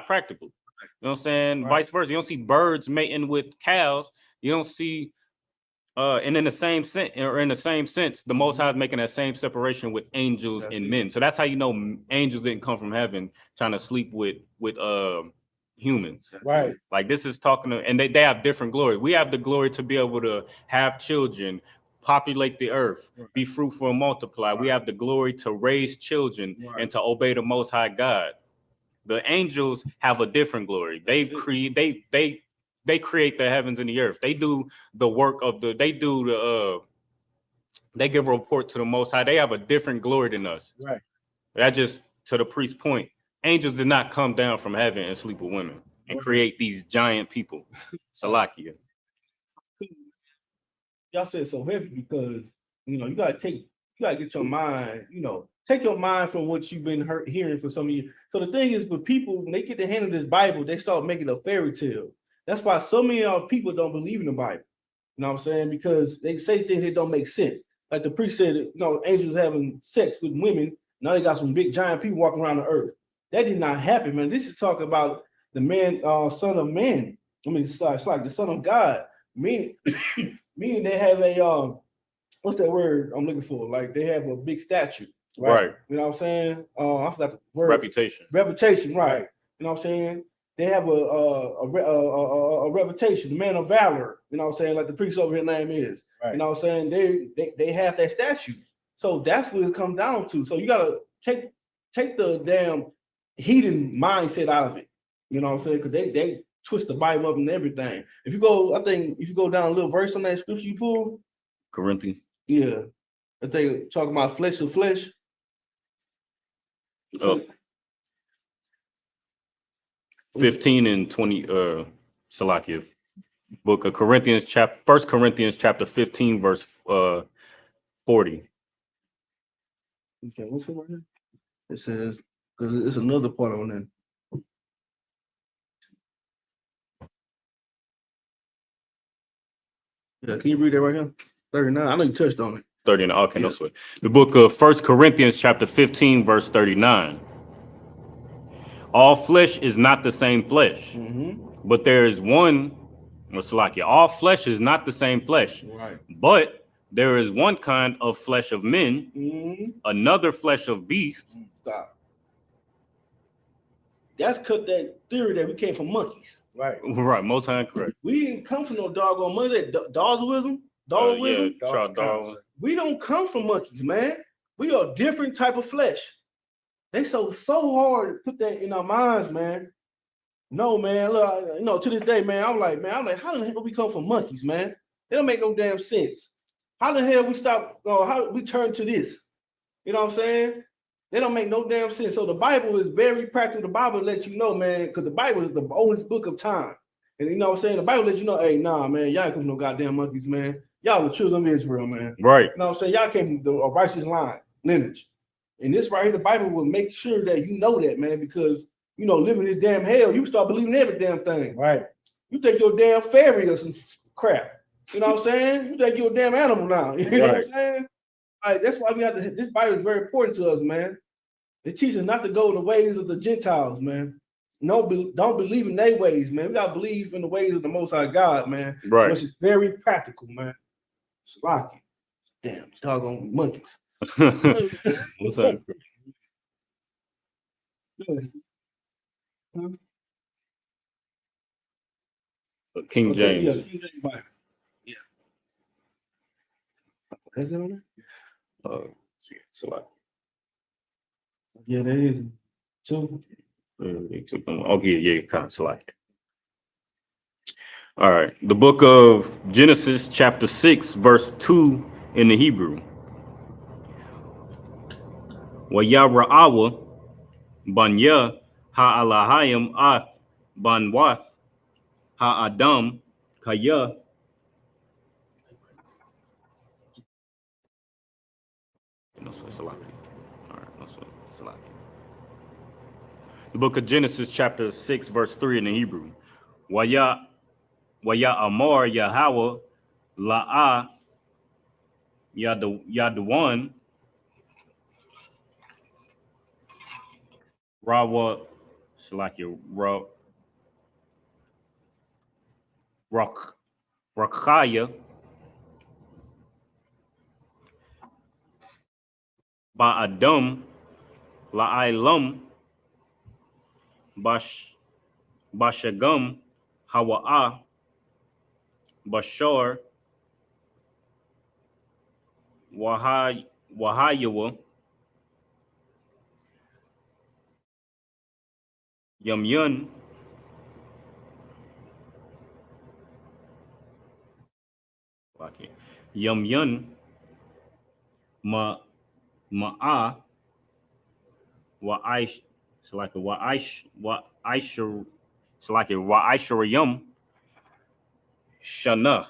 practical. You know what I'm saying? Vice versa. You don't see birds mating with cows. You don't see and in the same sense, the Most High is making that same separation with angels and men. So that's how you know angels didn't come from heaven trying to sleep with humans. right. Like, this is talking to, and they have different glory. We have the glory to be able to have children, populate the earth, be fruitful and multiply. We have the glory to raise children and to obey the Most High God. The angels have a different glory. They create the heavens and the earth. They do the work of they give a report to the Most High. They have a different glory than us. Right. That just to the priest's point. Angels did not come down from heaven and sleep with women and create these giant people. Salakia. Y'all said so heavy because you gotta get your mind, take your mind from what you've been hearing for some of you. So the thing is, with people, when they get the hand of this Bible, they start making a fairy tale. That's why so many people don't believe in the Bible. You know what I'm saying? Because they say things that don't make sense. Like the priest said, angels having sex with women. Now they got some big giant people walking around the earth. That did not happen, man. This is talking about the man, son of man. I mean, it's like the son of God. Meaning they have a what's that word I'm looking for? Like, they have a big statue, right? You know what I'm saying? I forgot the word. Reputation, right? You know what I'm saying? They have a reputation, the man of valor. You know what I'm saying? Like the priest over here name is. Right. You know what I'm saying? They have that statue. So that's what it comes down to. So you gotta take the damn heathen mindset out of it. You know what I'm saying? Because they twist the Bible up and everything. If you go down a little verse on that scripture you pull, Corinthians. Yeah. I think talking about flesh to flesh. Oh. 15 and 20 Salakia. Book of Corinthians, 1 Corinthians chapter 15, verse 40. Okay, what's it right here? It says, because it's another part on there. Yeah, can you read that right here? 39. I know you touched on it. 39. Okay, no sweat. The book of 1 Corinthians chapter 15, verse 39. All flesh is not the same flesh, but there is one, Salakia, all flesh is not the same flesh, but there is one kind of flesh of men, another flesh of beasts. Stop. That's cut that theory that we came from monkeys. Right, most high correct. We didn't come from no doggone monkey. Darwinism. Darwin. We don't come from monkeys, man. We are a different type of flesh. They so hard to put that in our minds, man. No, man. Look, to this day, man, I'm like, how the hell we come from monkeys, man? They don't make no damn sense. How the hell we stop? How we turn to this? You know what I'm saying? They don't make no damn sense. So the Bible is very practical. The Bible lets you know, man, because the Bible is the oldest book of time. And you know what I'm saying? The Bible lets you know, hey, nah, man, y'all ain't come from no goddamn monkeys, man. Y'all the children of Israel, man. Right. You know what I'm saying? Y'all came from the righteous line, lineage. And this right here, the Bible will make sure that you know that, man, because living this damn hell, you start believing every damn thing. Right. You think you're a damn fairy or some crap. You know what I'm saying? You think you're a damn animal now. You know what I'm saying? That's why we have to. This Bible is very important to us, man. It teaches us not to go in the ways of the Gentiles, man. No, don't believe in their ways, man. We gotta believe in the ways of the Most High God, man. Right. Which is very practical, man. It's like, damn, doggone monkeys. What's up? King James. Yeah, King James Bible. Yeah. Is it on there? Yeah, there is. Two. Okay, yeah, kind of select. All right. The book of Genesis, chapter 6, verse 2 in the Hebrew. Wayara'awa banya ha'alahayim ath banwath ha'adam kaya. No, so select. All right, no, so select. The book of Genesis, chapter 6, verse 3 in the Hebrew. Waya amor Yahweh la'a yadawan rawa shalaki rakhaya ba'adam la'ailam bashagam hawa'a bashar wahayawa yamyun yamyun ma'a wa aish selaka wa aishur selaka wa aishuriyum shana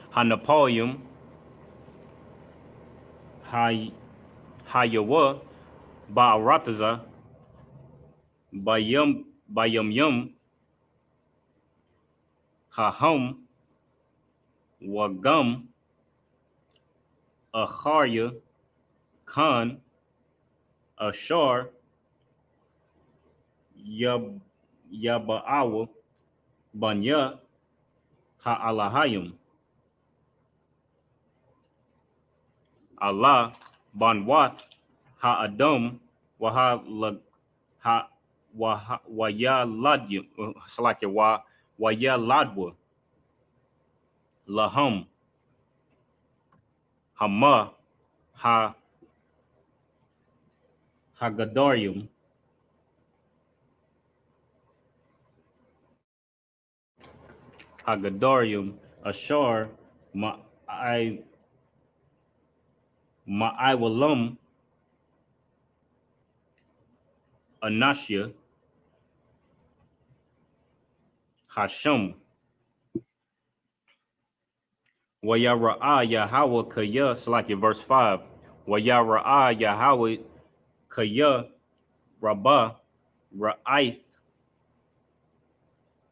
Hanapoleum Hayawa Ba'arataza Bayum Hahum Wagum Acharya Khan Ashar Yaba'awa Banya Ha'alahayim Allah Banwath Ha'adam Wayaladya Salaki Wayaladwa Lahum Hama Hagadarium Ashar Ma'aiwalam Anashia Hashem Wayara'a Yahweh Kaya Salaki verse 5 Wayara'a Yahweh Kaya Rabbah Ra'aith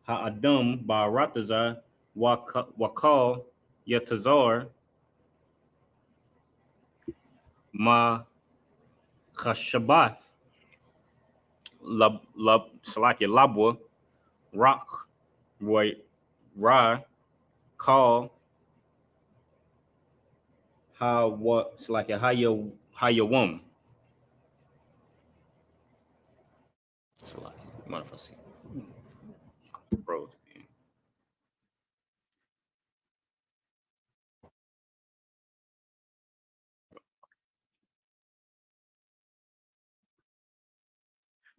Ha'adam Ba'arataza Wakal Yatazar Ma Khashabath Salaki Labwa Rock Ra Call How you Hayawum Salaki. Mind if I see? Bro.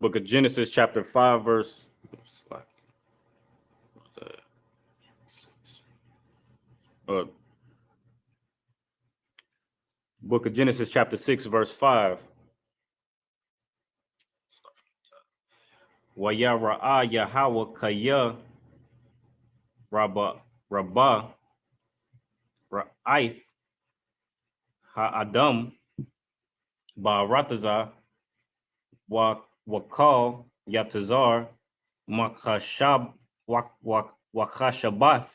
Book of Genesis, chapter 5, verse. Book of Genesis, chapter 6, verse 5. Waya ra'a Yahweh kaya rabba ra'aith ha'adam ba'arataza wakal yatazar wakashabath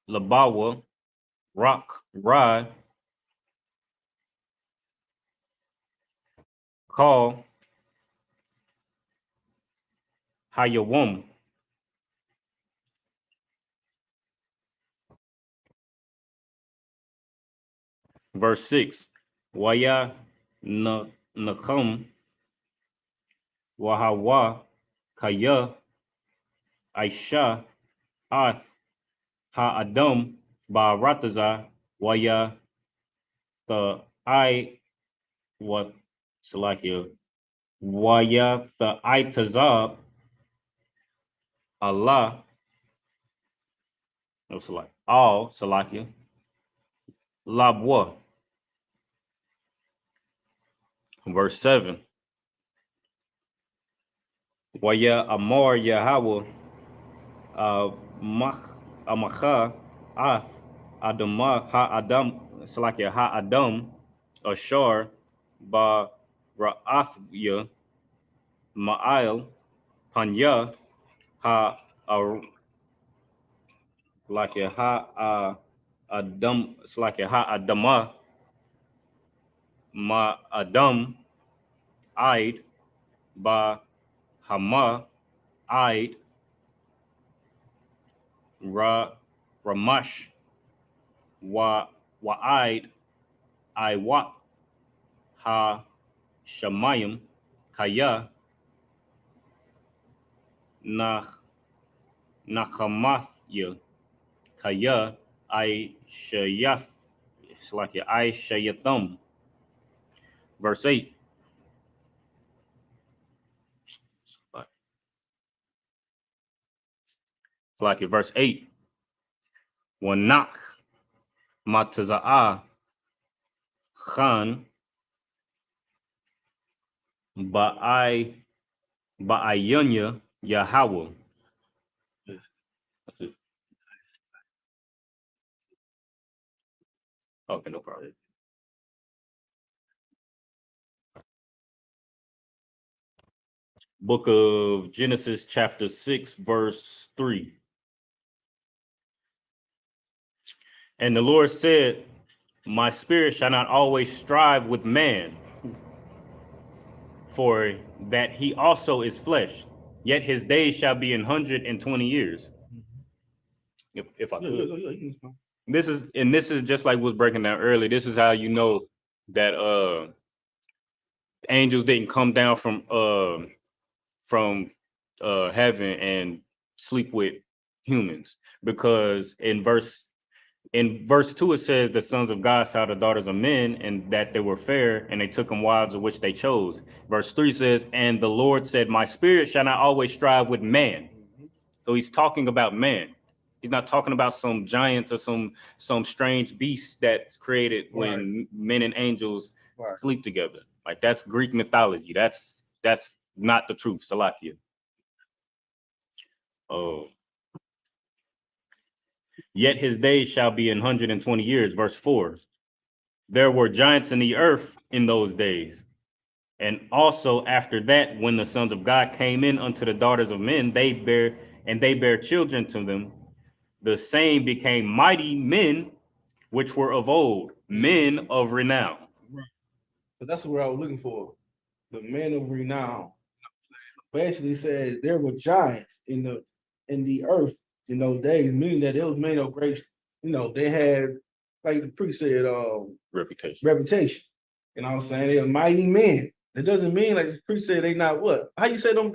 labawa rock ra call hayawum. Verse 6. Waya nakum wahawa kaya aisha ath ha'adam ba'arataza waya the I what Salakia waya the itazab Allah no Salakia all Salakia labwa. Verse 7. Waya amor Yahweh amacha ath adamah ha-adam Salakia ha-adam ashar ba ra'athya ma'al panya ha Salakia ha adam Salakia ha adama ma adam aid ba hama aid ramash wa'aid iwat ha shamayim kaya nachamathya kaya I shayath it's like I shayathum. Verse 8. It's like verse 8. Wanak mataza'a khan ba'ayunya Yahweh. That's it. Okay, no problem. Book of Genesis, chapter 6, verse 3. And the Lord said, my spirit shall not always strive with man, for that he also is flesh, yet his days shall be 120 years. If I could. This is just like was breaking down earlier. This is how you know that angels didn't come down from heaven and sleep with humans, because in verse 2 it says the sons of God saw the daughters of men and that they were fair, and they took them wives of which they chose. Verse 3 says, and the Lord said, my spirit shall not always strive with man. So he's talking about man. He's not talking about some giants or some strange beast that's created when men and angels sleep together. Like, that's Greek mythology. That's not the truth. Salakia. Oh. Yet his days shall be 120 years. Verse 4. There were giants in the earth in those days. And also after that, when the sons of God came in unto the daughters of men, they bear children to them. The same became mighty men, which were of old, men of renown. Right. So that's what I was looking for. The men of renown. Basically says there were giants in the earth in those days, meaning that it was made of great, they had, like the priest said, reputation. You know what I'm saying? They were mighty men. It doesn't mean like the priest said they not what? How you say them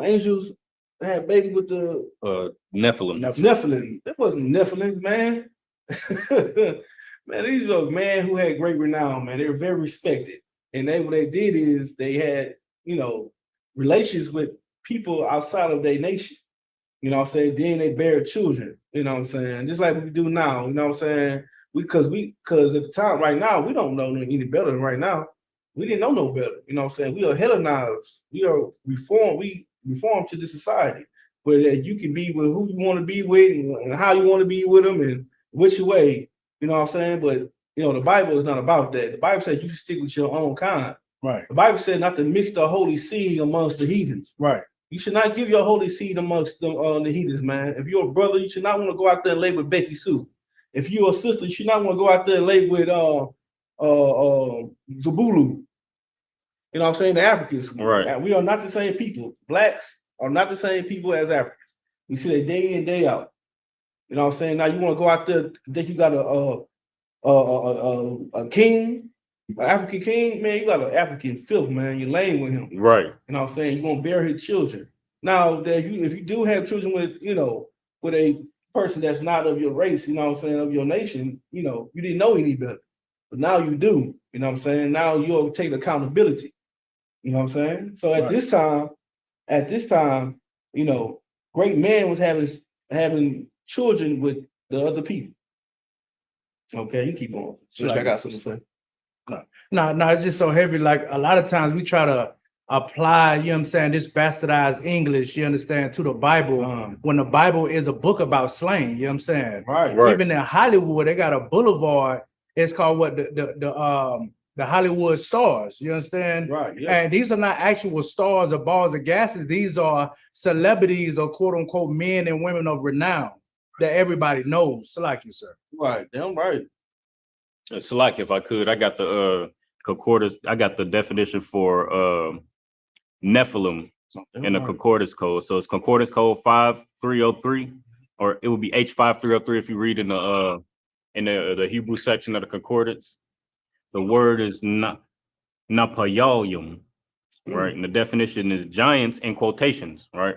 angels had baby with the Nephilim. Nephilim? That wasn't Nephilim, man. Man, these were men who had great renown, man. They were very respected. And what they did is they had, relations with people outside of their nation. You know what I'm saying? Then they bear children, you know what I'm saying? Just like we do now, you know what I'm saying? Because at the time right now, we don't know any better than right now. We didn't know no better, you know what I'm saying? We are Hellenized. We are reformed. We reformed to the society where that you can be with who you want to be with and how you want to be with them and which way, you know what I'm saying? But, the Bible is not about that. The Bible says you stick with your own kind. Right. The Bible said not to mix the holy seed amongst the heathens. Right. You should not give your holy seed amongst the heathens, man. If you're a brother, you should not want to go out there and lay with Becky Sue. If you're a sister, you should not want to go out there and lay with Zabulu. You know what I'm saying? The Africans. Right. We are not the same people. Blacks are not the same people as Africans. We see that day in, day out. You know what I'm saying? Now you want to go out there, think you got a king, an African king, man, you got an African filth, man. You're laying with him. Right. You know what I'm saying? You're gonna bear his children. Now that if you do have children with, with a person that's not of your race, you know what I'm saying, of your nation, you didn't know any better. But now you do, you know what I'm saying? Now you'll take accountability. You know what I'm saying? So at this time, great man was having children with the other people. Okay, you keep on. I got something to say. No, it's just so heavy. Like a lot of times we try to apply, you know what I'm saying, this bastardized English, you understand, to the Bible, when the Bible is a book about slang, you know what I'm saying? Right. Even in Hollywood, they got a boulevard. It's called what the Hollywood stars, you understand? Right. Yeah. And these are not actual stars or balls of gases. These are celebrities or quote unquote men and women of renown that everybody knows. So like you, sir. Right. Damn right. So like if I could, I got the concordance, I got the definition for Nephilim in the concordance code. So it's concordance code 5303, or it would be H5303 if you read in the Hebrew section of the concordance. The word is Napayayim, right? And the definition is giants in quotations, right?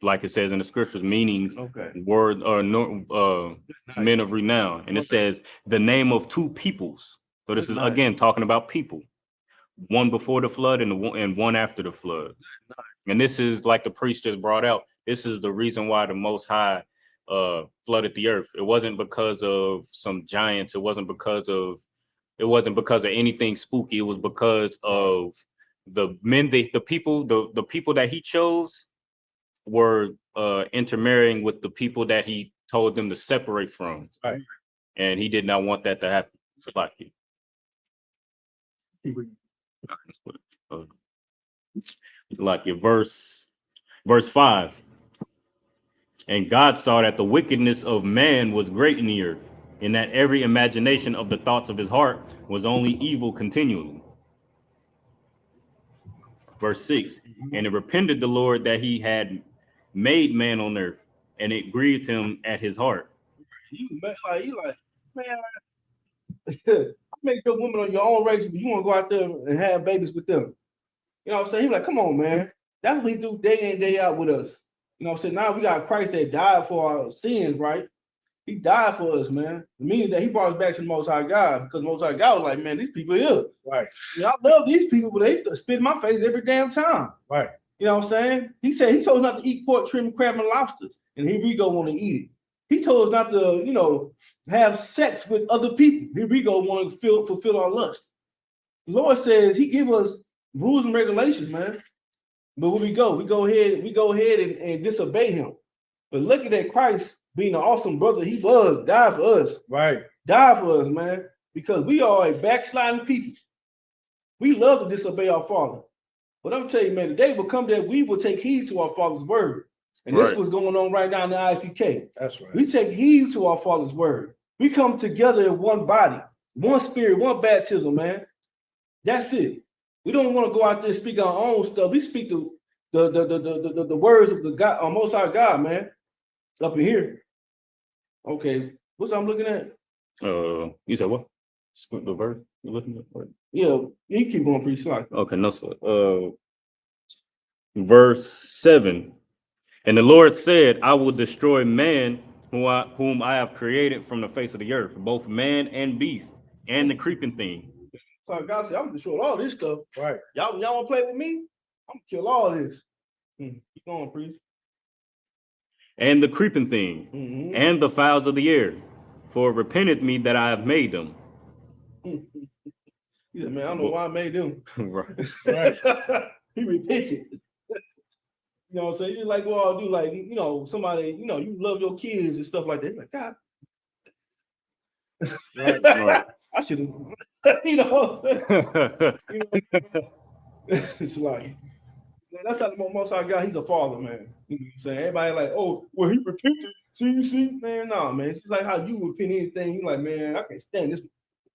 Like it says in the scriptures, meaning word or men of renown. And it says the name of two peoples. So this is again talking about people, one before the flood and one after the flood. And this is like the priest just brought out. This is the reason why the Most High flooded the earth. It wasn't because of some giants. It wasn't because of anything spooky. It was because of the people that he chose were intermarrying with the people that he told them to separate from. Right. And he did not want that to happen. So like your verse 5. And God saw that the wickedness of man was great in the earth, and that every imagination of the thoughts of his heart was only evil continually. Verse 6, and it repented the Lord that he had made man on earth, and it grieved him at his heart. You like, man, make your woman on your own race, but you want to go out there and have babies with them. You know what I'm saying? He's like, come on, man. That's what he do day in, day out with us. You know what I'm saying? Now we got Christ that died for our sins, right? He died for us, man. Meaning that he brought us back to the Most High God, because the Most High God was like, man, these people here. Right. I love these people, but they spit in my face every damn time. Right. You know what I'm saying? He said he told us not to eat pork, shrimp, crab, and lobsters. And here we go want to eat it. He told us not to, have sex with other people. Here we go want to fulfill our lust. The Lord says he give us rules and regulations, man. But when we go ahead and disobey him. But look at that, Christ being an awesome brother he was, died for us. Right. Died for us, man. Because we are a backsliding people. We love to disobey our Father. But I'm telling you, man, the day will come that we will take heed to our Father's word. And this is what's going on right now in the Isupk. That's right. We take heed to our Father's word. We come together in one body, one spirit, one baptism, man. That's it. We don't want to go out there and speak our own stuff. We speak the words of the God, our Most High God, man. Up in here. Okay, what's I'm looking at? You said what? Skip the verse. You looking at it? Yeah, you keep going pretty slow. Okay, no, sir. Verse 7. And the Lord said, I will destroy man whom I have created from the face of the earth, both man and beast, and the creeping thing. So God said, I'm gonna destroy all this stuff. Right. Y'all wanna play with me? I'm gonna kill all this. Keep going, priest. And the creeping thing, and the fowls of the air, for it repenteth me that I have made them. He said, man, I don't know why I made them. Right. He repented. You know what I'm saying? Just like we all do, like, somebody, you love your kids and stuff like that. You're like, God. Right. I should have, you know what I'm saying? It's like, man, that's how the most I got. He's a father, man. You know what I'm saying? Everybody like, oh, well, he repented. See, man, nah, man. It's just like how you repent anything. You like, man, I can't stand this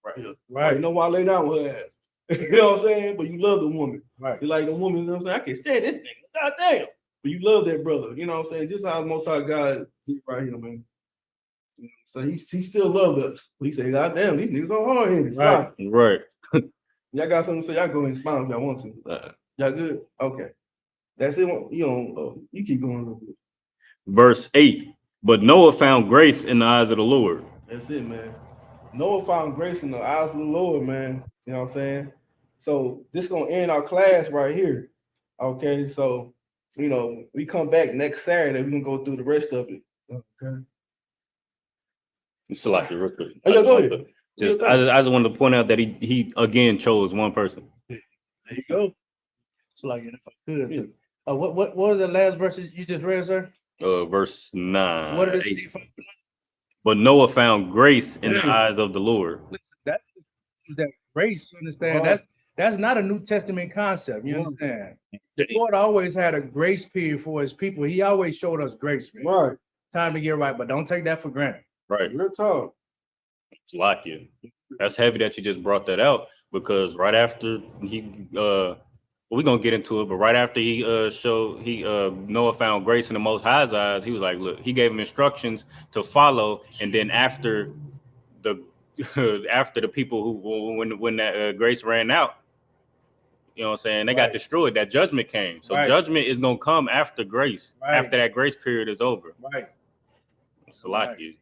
right here. Right. You know why I lay down with her ass. You know what I'm saying? But you love the woman. Right. You like the woman, you know what I'm saying? I can't stand this nigga. God damn. But you love that brother. You know what I'm saying? Just how the most high God is right here, man. You know, so he still loved us. But he said, God damn, these niggas are hard headed. Right. Right. Y'all got something to say? Y'all go and expound if y'all want to. Y'all good? Okay. That's it. You keep going a little bit. Verse 8. But Noah found grace in the eyes of the Lord. That's it, man. Noah found grace in the eyes of the Lord, man. You know what I'm saying? So this gonna end our class right here. Okay, so we come back next Saturday. We're gonna go through the rest of it. Okay. It's like real quick. Oh, yeah, go ahead. I just wanted to point out that he again chose one person. There you go. It's like if I could. Yeah. What was the last verse you just read, sir? Verse 9. What did it say? But Noah found grace in the eyes of the Lord. That grace, you understand? That's not a New Testament concept. You understand? The Lord always had a grace period for his people. He always showed us grace. Man. Right. Time to get right, but don't take that for granted. Right. Real talk. It's like you. That's heavy that you just brought that out, because right after we're gonna get into it, but right after Noah found grace in the Most High's eyes, he was like, look, he gave him instructions to follow, and then after the people who when that grace ran out, you know what I'm saying, they got destroyed. That judgment came. So judgment is gonna come after grace, after that grace period is over. Right. So like you.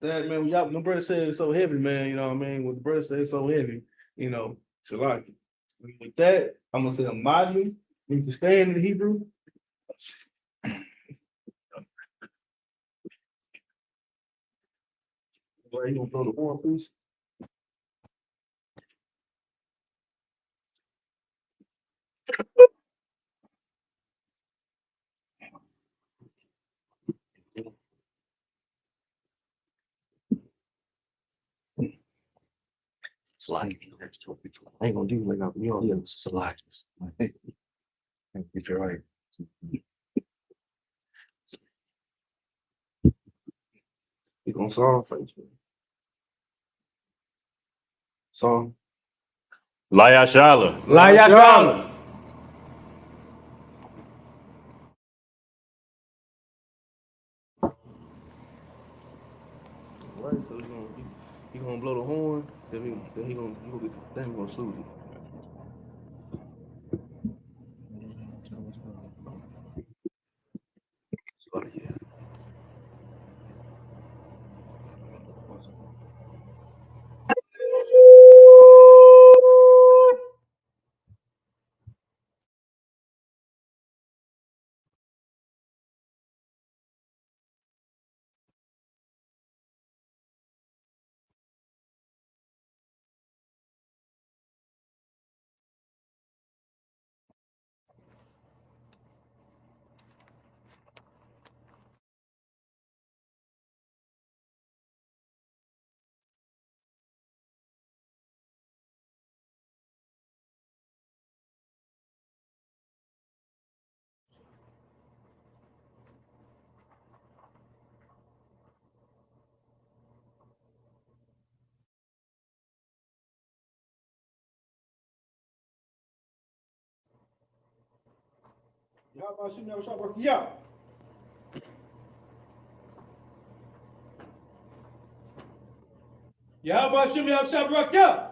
That, man, when the brother said it's so heavy, man, you know what I mean? When the brother said it's so heavy, so like with that, I'm gonna say a module need to stand in Hebrew. Well, you gonna throw the horn, please? It's like I ain't gonna do like it's like if you're right. You gonna solve for you. Song. Layashala. Layakala. Right, so you gonna blow the horn, then he gonna salute you. How about you never stop working? Yeah. Yahweh Hashem Yahushua Barakah.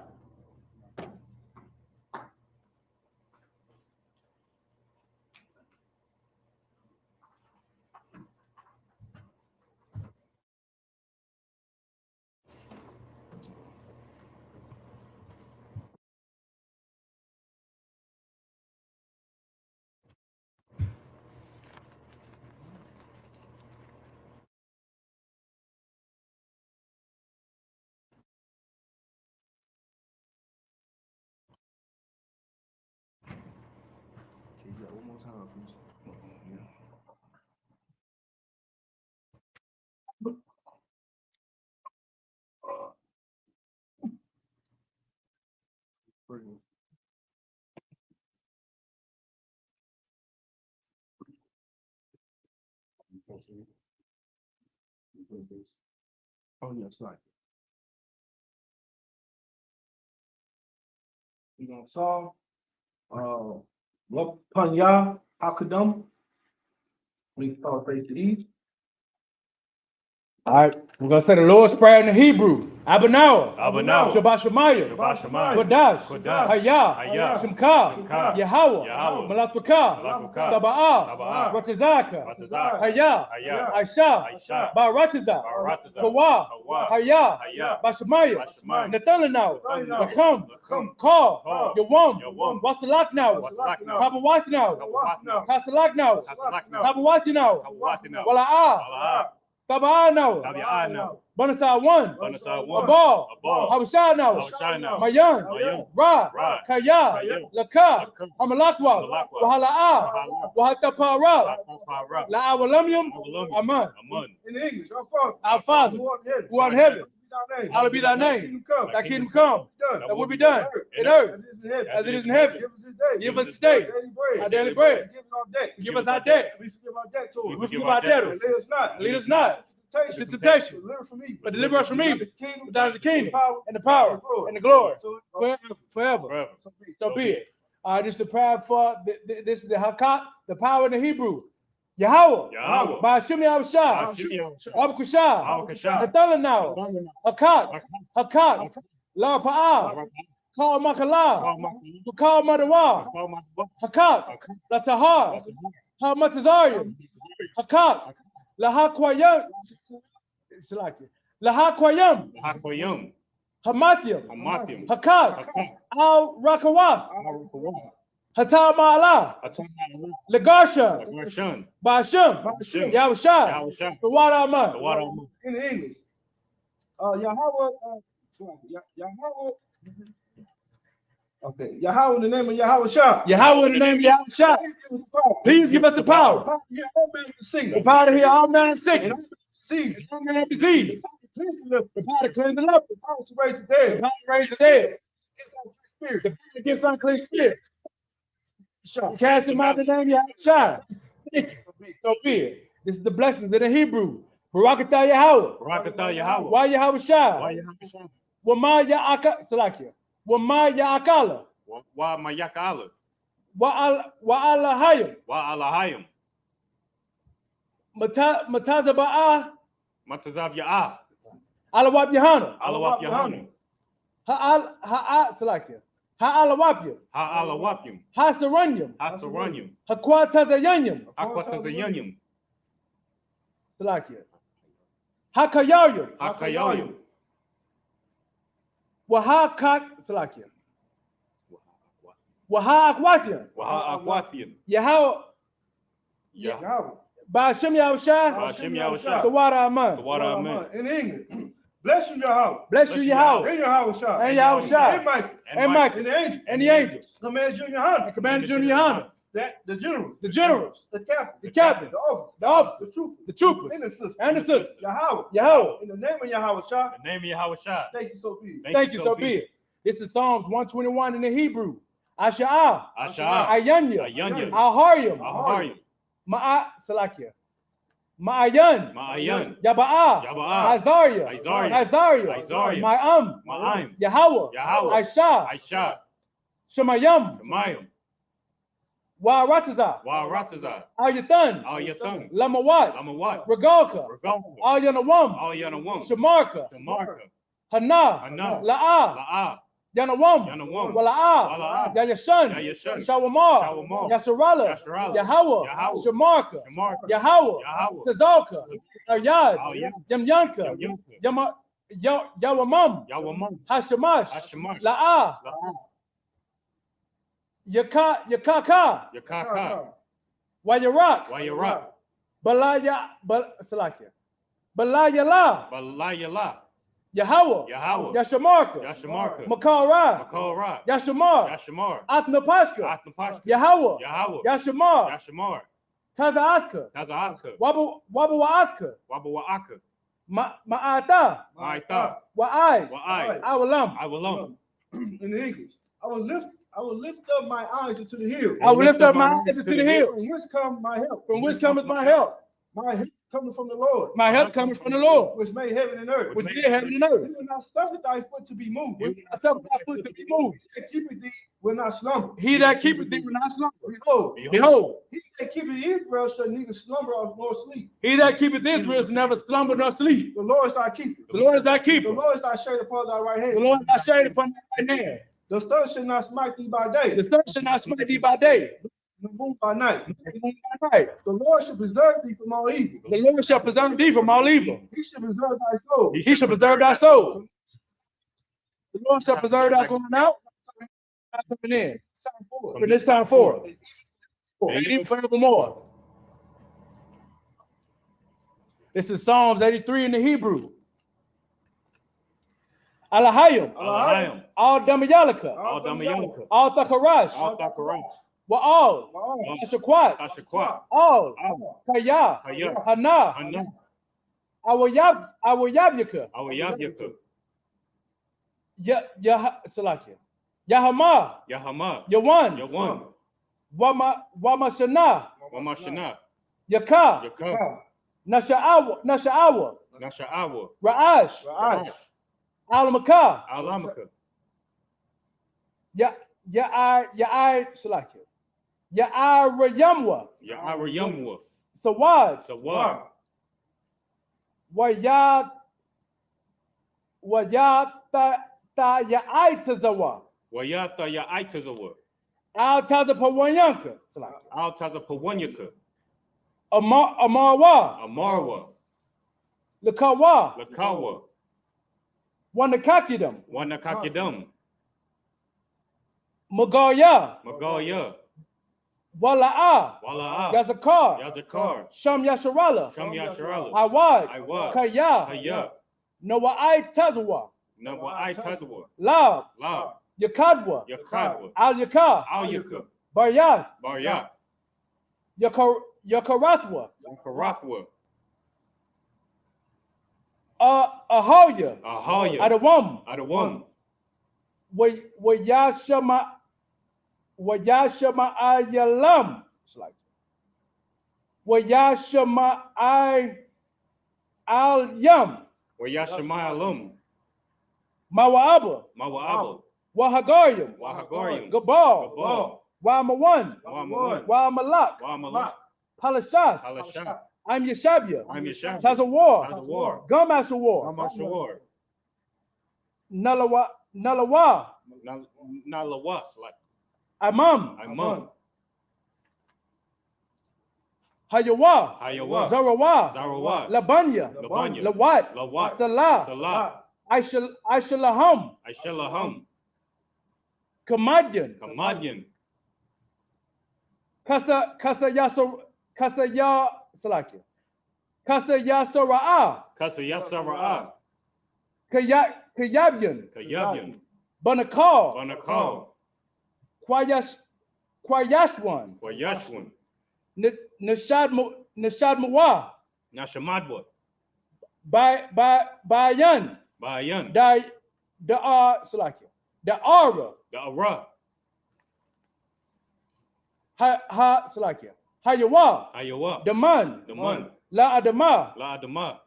Can you do that one more time, please? Oh, yeah, sorry. We're gonna solve what Panya Hakadam. We start face to east. All right, we're gonna say the Lord's Prayer in the Hebrew. Abanawa. Abanawa. Shabbat Shemayah. Shabbat Shemayah. Kodash. Kodash. Hayah. Hayah. Shemka. Shemka. Yahweh. Yahweh. Malatuka. Malatuka. Taba'ah. Taba'ah. Ratazaka. Ratazaka. Hayah. Hayah. Aisha. Aisha. Barataza. Barataza. Kawa. Kawa. Hayah. Hayah. Bashemaya. Bashemaya. Nathanael. Nathanael. Lacham. Lacham. Call. Call. Yawam. Yawam. Wasalaknao. Wasalaknao. Kabawatnao. Kabawatnao. Kasalaknao. Kasalaknao. Kabawatnao. Kawatinao. Wala'ah. Wala'ah. Taba'anao. Tabi'anao. Banasai 1. Banasai 1. Abal. Abal. Habashanao. Habashanao. Mayan. Mayan. Ra. Ra. Kaya. Kaya. Laka. Laka. Hamalakwa. Hamalakwa. Wahala'ah. Wahala'ah. Wahatapara. La'awalamium. La'awalamium. La'awalamium. Aman. Aman. In English, our Our Father, who art in heaven, hallowed be thy name. Thy kingdom come. That will be done in earth as it is in heaven. Give us this day our daily bread. Give us our debts. We forgive our debt to We us. forgive our debtors. Lead us not. Lead us not into temptation, Deliver from evil. but deliver us from evil. Kingdom, For thine is the kingdom, power, and the power, and the glory, forever. forever. Forever. So be it. This is the prayer for, this is the Hakat, the power in the Hebrew. Yahweh. Yahweh. Ba'ashim Yahushua. Abakashah. Abakashah. Nathalanao. Hakat. Hakat. La Pa'ah. Call Makala. Call Madawa. Hakat. La Tahar. Ha Matazarium. Hakat. La Hakwayam. La Hakwayam. Hakoyum. Hamathium. Hamathium. Hakat. Al Rakawath. Hatar Ma'ala. Legarsha. Gershon. Ba'ashim. Ba'ashim. Yahushua. Yahushua. The water Aman. The water of In English. Yahweh. Yahweh. Okay. Yahweh in the name of Yahweh Shah. Yahweh in the name of Yahushua. Please give us the power. The power to heal all manner of sickness. All manner of disease. The power to cleanse the leper. The power to raise the dead. The power to raise the dead. The power against unclean spirits. Cast them out in the name of Yahushua. Thank you. So be it. This is the blessings in the Hebrew. Barakatah Yahweh. Barakatah Yahweh. Why Yahweh Shah? Why Yahweh? Wama Ya'aka Salakia. Wama Ya'akala. Wa Mayakala. Wa'alahayim. Wa Alahayim. Matazaba'ah. Matazav Ya'ah. Alawab Yahana. Alawap Yahanu. Ha'al Salakia. Ha'alawapya. Ha'alawapim. Hasaranyam. Hataranyum. Hakwatazayanyam. Aquatazayanyum. Salakia. Hakayayam. Hakayayum. Wahakat Salakia. Wahaakwatya. Waha'akwathian. Yahweh. Yahweh. Ba'ashim Yahushua. Ba'ashim Yahushua. The water Aman. The water of man. In English. Bless you, Yahweh. Bless you, Yahweh. And Yahweh Shah. And Yahushua. And Michael. And Michael. And the angels. And the angels. Command Junior Hunter. And Commander Junior Honda. The general. The generals. The captain. The captains. The officer. The officers. The troopers. The troopers. And the sisters. And the sisters. Yahweh. Yahweh. In the name of Yahweh Shah. The name of Yahweh Shah. Thank you so be. Thank you, so be it. This is Psalms 121 in the Hebrew. Asha'ah. Asha'ah. Ayanya. Ayanya. Aharyam. Aharyam. Ma'a Salakia. Ma'ayan. Ma'ayan. Yaba'ah. Yaba'ah. Azaria. Azaria. Azaria. Azaria. Ma'am. Yahweh. Yahweh. Aisha. Aisha. Shemayam. Shemayim. Wa'arataza. Wa'aratazah. Al-Yathan. Al-Yatham. Lamawat. Lamawat. Regalka. Regalka. Al-Yanawam. Al-Yanawam. Shamarka. Shamarka. Hana, Hana, La'a, La'a, Yanawam, Yanawam, Wala'a, Wala'a, Yayashan, Yayashan, Shawamar, Shawamar, Yasharala, Yasharala, Yahweh, Yahweh, Shamarka, Shamarka, Yahweh, Yahweh, Tazalka, Aryad, Al-Yad, Yamyanka, Yamyanka, Yawamam, Yawamam, Hashamash, Hashamash, La'a, La'a, Yakaka, Yakaka, Wayarak, Wayarak, Salakia, Balayala, Balayala, Yahweh, Yahweh, Yashamarka, Yashamarka, Makara, Makorah, Yashamar, Yashamar, Atnapashka, Atnapashka, Yahweh, Yahweh, Yashamar, Yashamar, Tazaatka, Tazaatka, Wabawaatka, Wabawa'aka, Ma'ata, Ma'ita, Wa'ai, Wa'ai, Awalam. Awalam. In the English, I will lift up my eyes into the hill. I will lift up my eyes to the hill. From which come my help? From which cometh my help? My help coming from the Lord, My help cometh from the Lord, which made heaven and earth. which made heaven and He earth. will not suffer thy foot to be moved. He will not suffer thy foot to be moved. He that keepeth thee will not slumber. He that keepeth thee will not slumber. Behold, Behold, he that keepeth Israel shall neither slumber nor sleep. he that keepeth Israel shall never slumber nor sleep. The Lord is thy keeper. The Lord is thy The keeper. Lord is thy shade upon thy right The hand. Lord is thy shade upon thy right hand. The sun shall not smite thee by day, The sun shall not smite thee by day, the moon by night. the moon by night. The Lord shall preserve thee from all evil. The Lord shall preserve thee from all evil. He shall preserve thy soul. He shall preserve thy soul. The Lord shall preserve thy going out, thy coming in. From this time forward, and even forevermore. This is Psalms 83 in the Hebrew. Alahayim, Alahayim, Al Damayalaka, Al Damayalaka, Al Thakarash, Al Thakarash, Wa'al, Ashakwat, Tashakwat, Al, Kaya, Kaya, Hana, Hana, Awayabyaka, Awayabyaka, Salakia, Yahama, Yahama, Yawan, Yawan, Wamashana, Wamashana, Yaka, Yaka, Nasha'awa, Nasha'awa, Ra'ash, Ra'ash, Alamaka, Alamaka, Ya'ai, Salakia, Ya'ai Rayamwa, Ya'arayamwa, Sawad, Sawad, Ta Ya'ai Tazawa, Wayata Ya'aitazawa, Al Tazapawanyanka, Al Tazapawanyaka, Amarwa, Amarwa, Lakawa, Lakawa, Wanakakidam, Wanakakidam, Magaya, Magaya, Wala'a, Wala'a, Yazakar, Yazakar, Sham Yasharala, Sham Yasharala, Awad, Iwad, Kaya, Kaya, Noa'ai Tazawa, Nawa'ai Tazawa, Lab, La, Yakadwa, Yakadwa, Al Yakar, Al Yaka, Baryat, Baryak, Yakarathwa, Karathwa, Ahoya, Ahaya, Adawam, Adawam, Wayashama Ayalam, Wayashama Al Yam, Wayashamai Alum, Mawa'aba, Mawa'aba, Wahagarium, Wahagarium, Gabal, Gabal, Wa'amawan, Wa'amawan, Wa'amalak, Wa'amalak, Palashath, Palashat, I'm Yeshabia, I'm Yeshab, Tazawar, Tazawar, Gamaster War, Ramashawar, Nalawa, Nalawas, like Amam, Imam, Hayawa, Hayawa, Zarawa, Zarawa, Labanya, Labanya, Lawat, Lawat, Salah, Salah, Aishalaham, Aishalaham, Kamadian, Kamadian, Kasa Yasara'a, Kasa Yasara'a, Kayabian, Kayabian, Banakal, Banakal, Kwayashwan, Wayashwan, Nashad Mawa, Nashamadwa, Bayan, Bayan, the Ara, the Ara, Hayawa, Ayawa, the Man, the Man, La Adama, La Adama,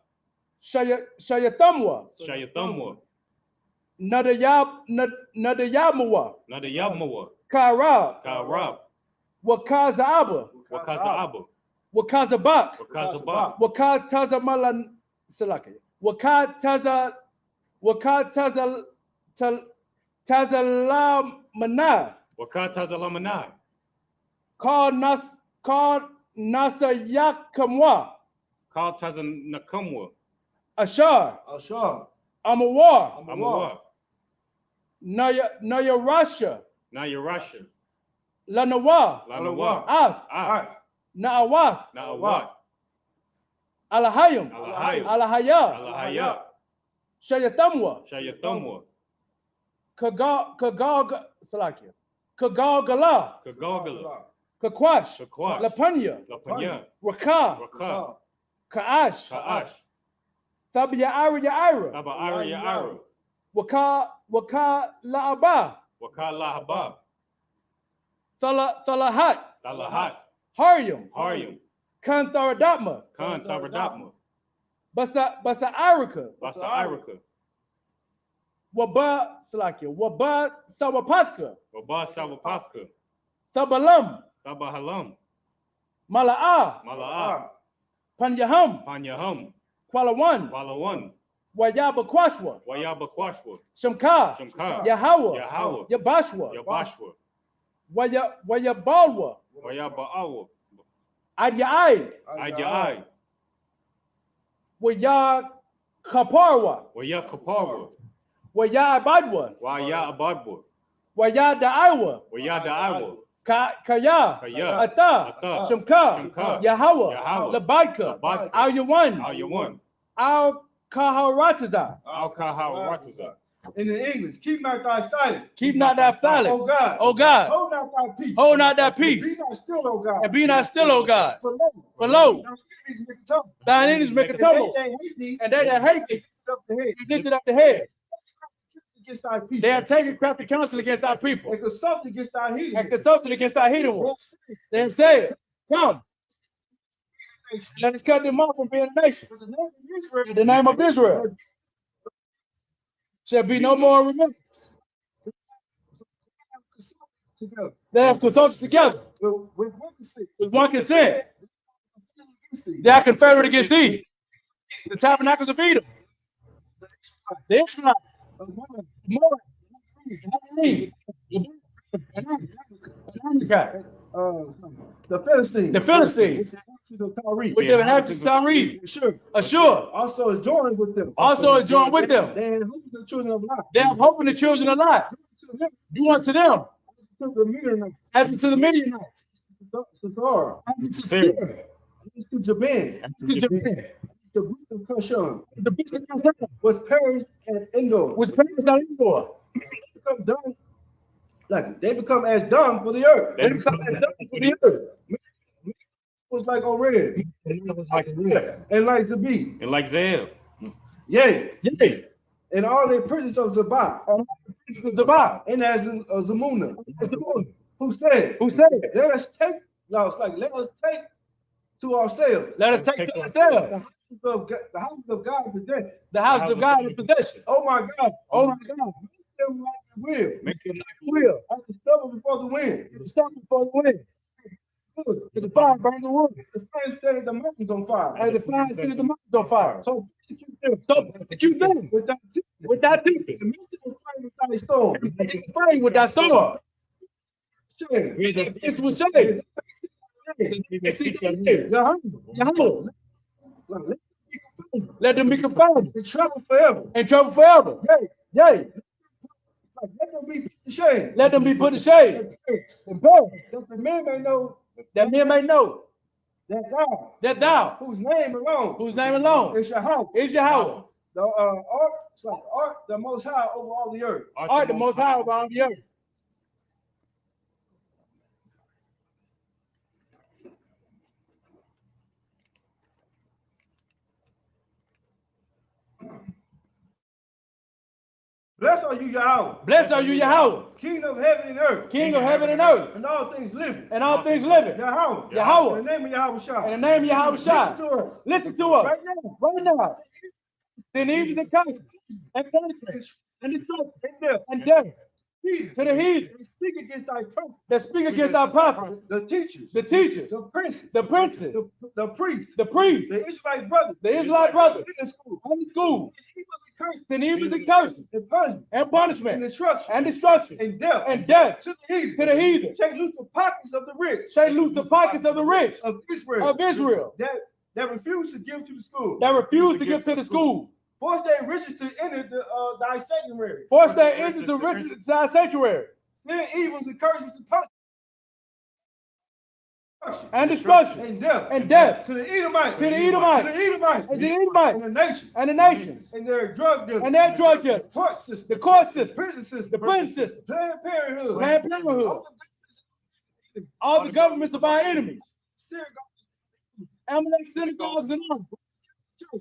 Shayatamwa, Shayatamwa, Nadayamawa, Nadayamawa, Karab, Karab, Wakazaba, Wakazaaba, Wakazabak, Wakazabak, Wakatazamala Salaki, Wakataza Wakat Tazalamana. Wakat Tazalamana. Called Nasayakamwa. Called Tazanakamwa. Ashar. Ashar. Amawar. Amawar. Nayarasha. Nayarasha. Lanawa. Lanawa. Af. Na'awath. Na'awath. Alahayim. Alahayim. Alahaya. Alahaya. Shayatamwa. Shayatamwa. Kagalgala. Kagogala. Kakwash. Kakwash. Lapanya. Lapanya. Raka. Raka. Kaash. Kaash. Tabiyaira Yaira. Taba'ara Ya'ara. Waka La'aba. Waka Lahaba. Thalahat. Talahat. Haryam. Haryam. Kantharadapma. Khan Tharadapma. Basa Arika. Basa Irika. Waba Sawapathka. Waba Savapathka. Tabalam. Tabahalam. Mala'a. Mala'a. Panyaham. Panyaham. Kwalawan. Walawan. Wayaba Kwashwa. Wayaba Kwashwa. Shamka. Shamka. Yahawa. Yahawa. Yabashwa. Yabashwa. Wayabalwa. Wayaba'awa. Adyai. Adyai. Waya Kaparwa. Waya Kaparwa. Waya Abadwa. Waya Abadwa. Waya Da'aiwa. Waya Da'awa. Kaya. Kaya. Ata. Shamka. Yahawa. Yahawa. Labadka. Labadka. Al Yawan. Al Yawan. Al Kaharataza. Al Kaharataza. In the English, keep not thy silence. Keep not thy silence. Oh God. Oh God. Hold not thy peace. Hold not thy peace. Be not still, oh God. And be not still, O God. For For lo, thine enemies enemies make a tumble. And they that hate thee, lifted up the head. Against thy people. They have taken crafty counsel against our people. And consulted against thy heathen. And consulted against our heathen ones. They have said, come, let us cut them off from being a nation. In the name of Israel shall be no more remembrance. They have consulted together With one consent. They are confederate against thee. The tabernacles of Edom. The Israelites. the Philistines. The Philistines. With the inhabitants of Tyre. Assure. Also is joined with them. Also is joined with them. They have hope in the children of Lot. They have hope in the children of Lot. Do unto them To the Midianites. as unto the Midianites. To Zara. As unto Seir. To Jabin. As unto Japan. The group of Cushon. The beast of Gaza Was perished at Endor. was perished at Endor. Become dung. Like they become as dung for the earth. They become as dust for the earth. Was like Ored. And it was like Zeb. And like Zabib. And like Zeb. Yea. Yea. And all the princes of Zabah. This is Zabah. And as Zamuna. Who Who said, said, let us take, no, it's like, let us take to ourselves let us take to ourselves the houses of God possession. the house of God in possession. Oh my God. Oh my God. Make them like the will. Make them like Will. As the stubble before the wind. Stop before the wind. Good. To the fire burn the wood. The fire set the mountains on fire. As the fire set the mountains on fire. So So what you do with that with that the thinking? mountains was fighting without a storm. Fighting with that sword. Shame. This was shade. Yahweh. Let them be confounded In trouble forever. and trouble forever. Yea. Let them be put to shame. Let them be put to shame and perish, That the men may know that men may know that thou, whose name alone whose name alone is Yahweh. is Yahweh, art the most high over all the earth. art the most high around the earth. Blessed are you, Yahweh, Blessed are you, Yahweh, King of heaven and earth, King of heaven and earth, and all things living. and all things living. Yahweh, Yahweh. in the name of Yahweh In Shah. the name of Yahweh Listen Shai. to us. Listen to us Right now. right now. Then evils and countries and punishments and destruction and death to the heathen They speak against thy prophets, that speak against our prophets, the teachers, the teachers, the princes, the princes, the priests, the priests, the Israelite brothers, the Israelite brothers, in the school. in the school, and curses, and punishment, and destruction, and death to the heathen. to the heathen. Shake loose the pockets of the rich. Shake loose the pockets of the rich of Israel. That refuse to give to the school. That refuse to give to the school. Force their riches to enter thy sanctuary. Force their enter the riches to thy sanctuary. Then evils and curses and punishment. And destruction and death to the Edomites, and the nations, and their drug dealers, the court system, the prison system, Planned Parenthood, all the governments of our enemies, Amalek synagogues and all,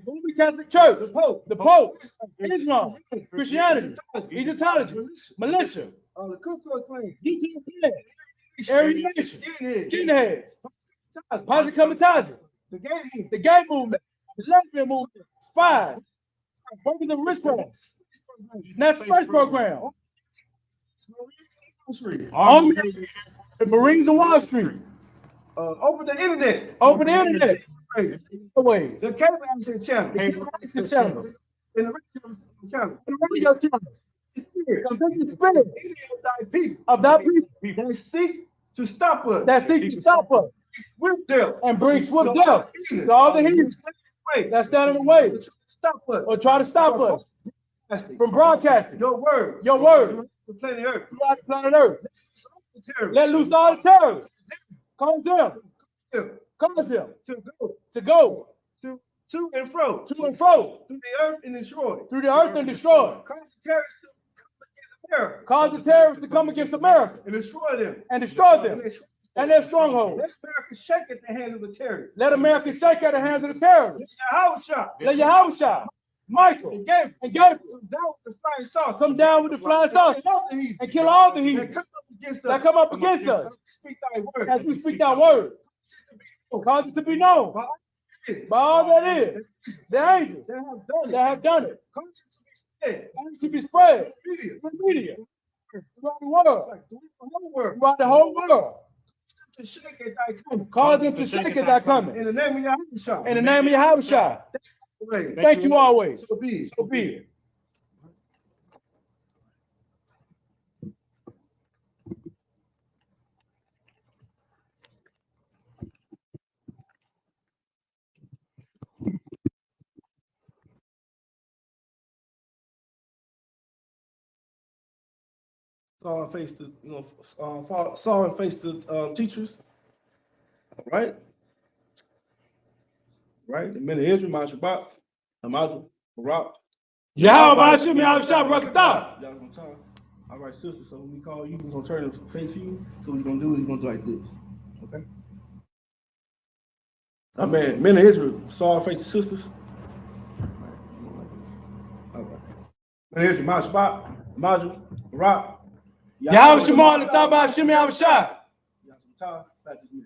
Roman Catholic Church, the Pope, Islam, Christianity, Egyptology, militia, the Ku Klux Klan, Aryan Nation, skinheads, posse comitatus, the gay movement, the lesbian movement, spies, workers of witchcraft, Nazi space program, the Marines on Wall Street, open the internet, ways, the cable access channel, channels, and the radio channels. Of thy people that seek to stop us, with death, and bring swift death to all the heathen that stand in the way, stop us, or try to stop us from broadcasting your word throughout the planet Earth. Let loose all the terrorists. Cause them to go to and fro through the earth and destroy. Cause the terrorists to come against America and destroy them and their strongholds. Let America shake at the hands of the terrorists. Let America shake at the hands of the terrorists. Let Yahweh, Michael, and Gabriel come down with the flying saucer and kill all the heathen that come up against us as we speak thy word. Cause it to be known by all that is, the angels that have done it. Cause to be spread in the media throughout the world, throughout the whole world. Cause them to shake at thy coming. In the name of Yahweh. In the name of Yahweh. Thank you always. So be it. Saw and face the saw and face the teachers. Right? The men of Israel, my Shabbat, Hamadju, Barak. Yahweh Hashem, Yahweh Rakatah. Y'all gonna talk. All right, sister. So when we call you, we're gonna turn and face you. So what we're gonna do is we're gonna do like this. Okay? I mean, men of Israel saw and face the sisters. All right. Men of Israel, my Shabbat, Hamadju, Barak. Yahweh Shemar, Lataba Hashem, Yahweh Shai. Y'all some time, back to me.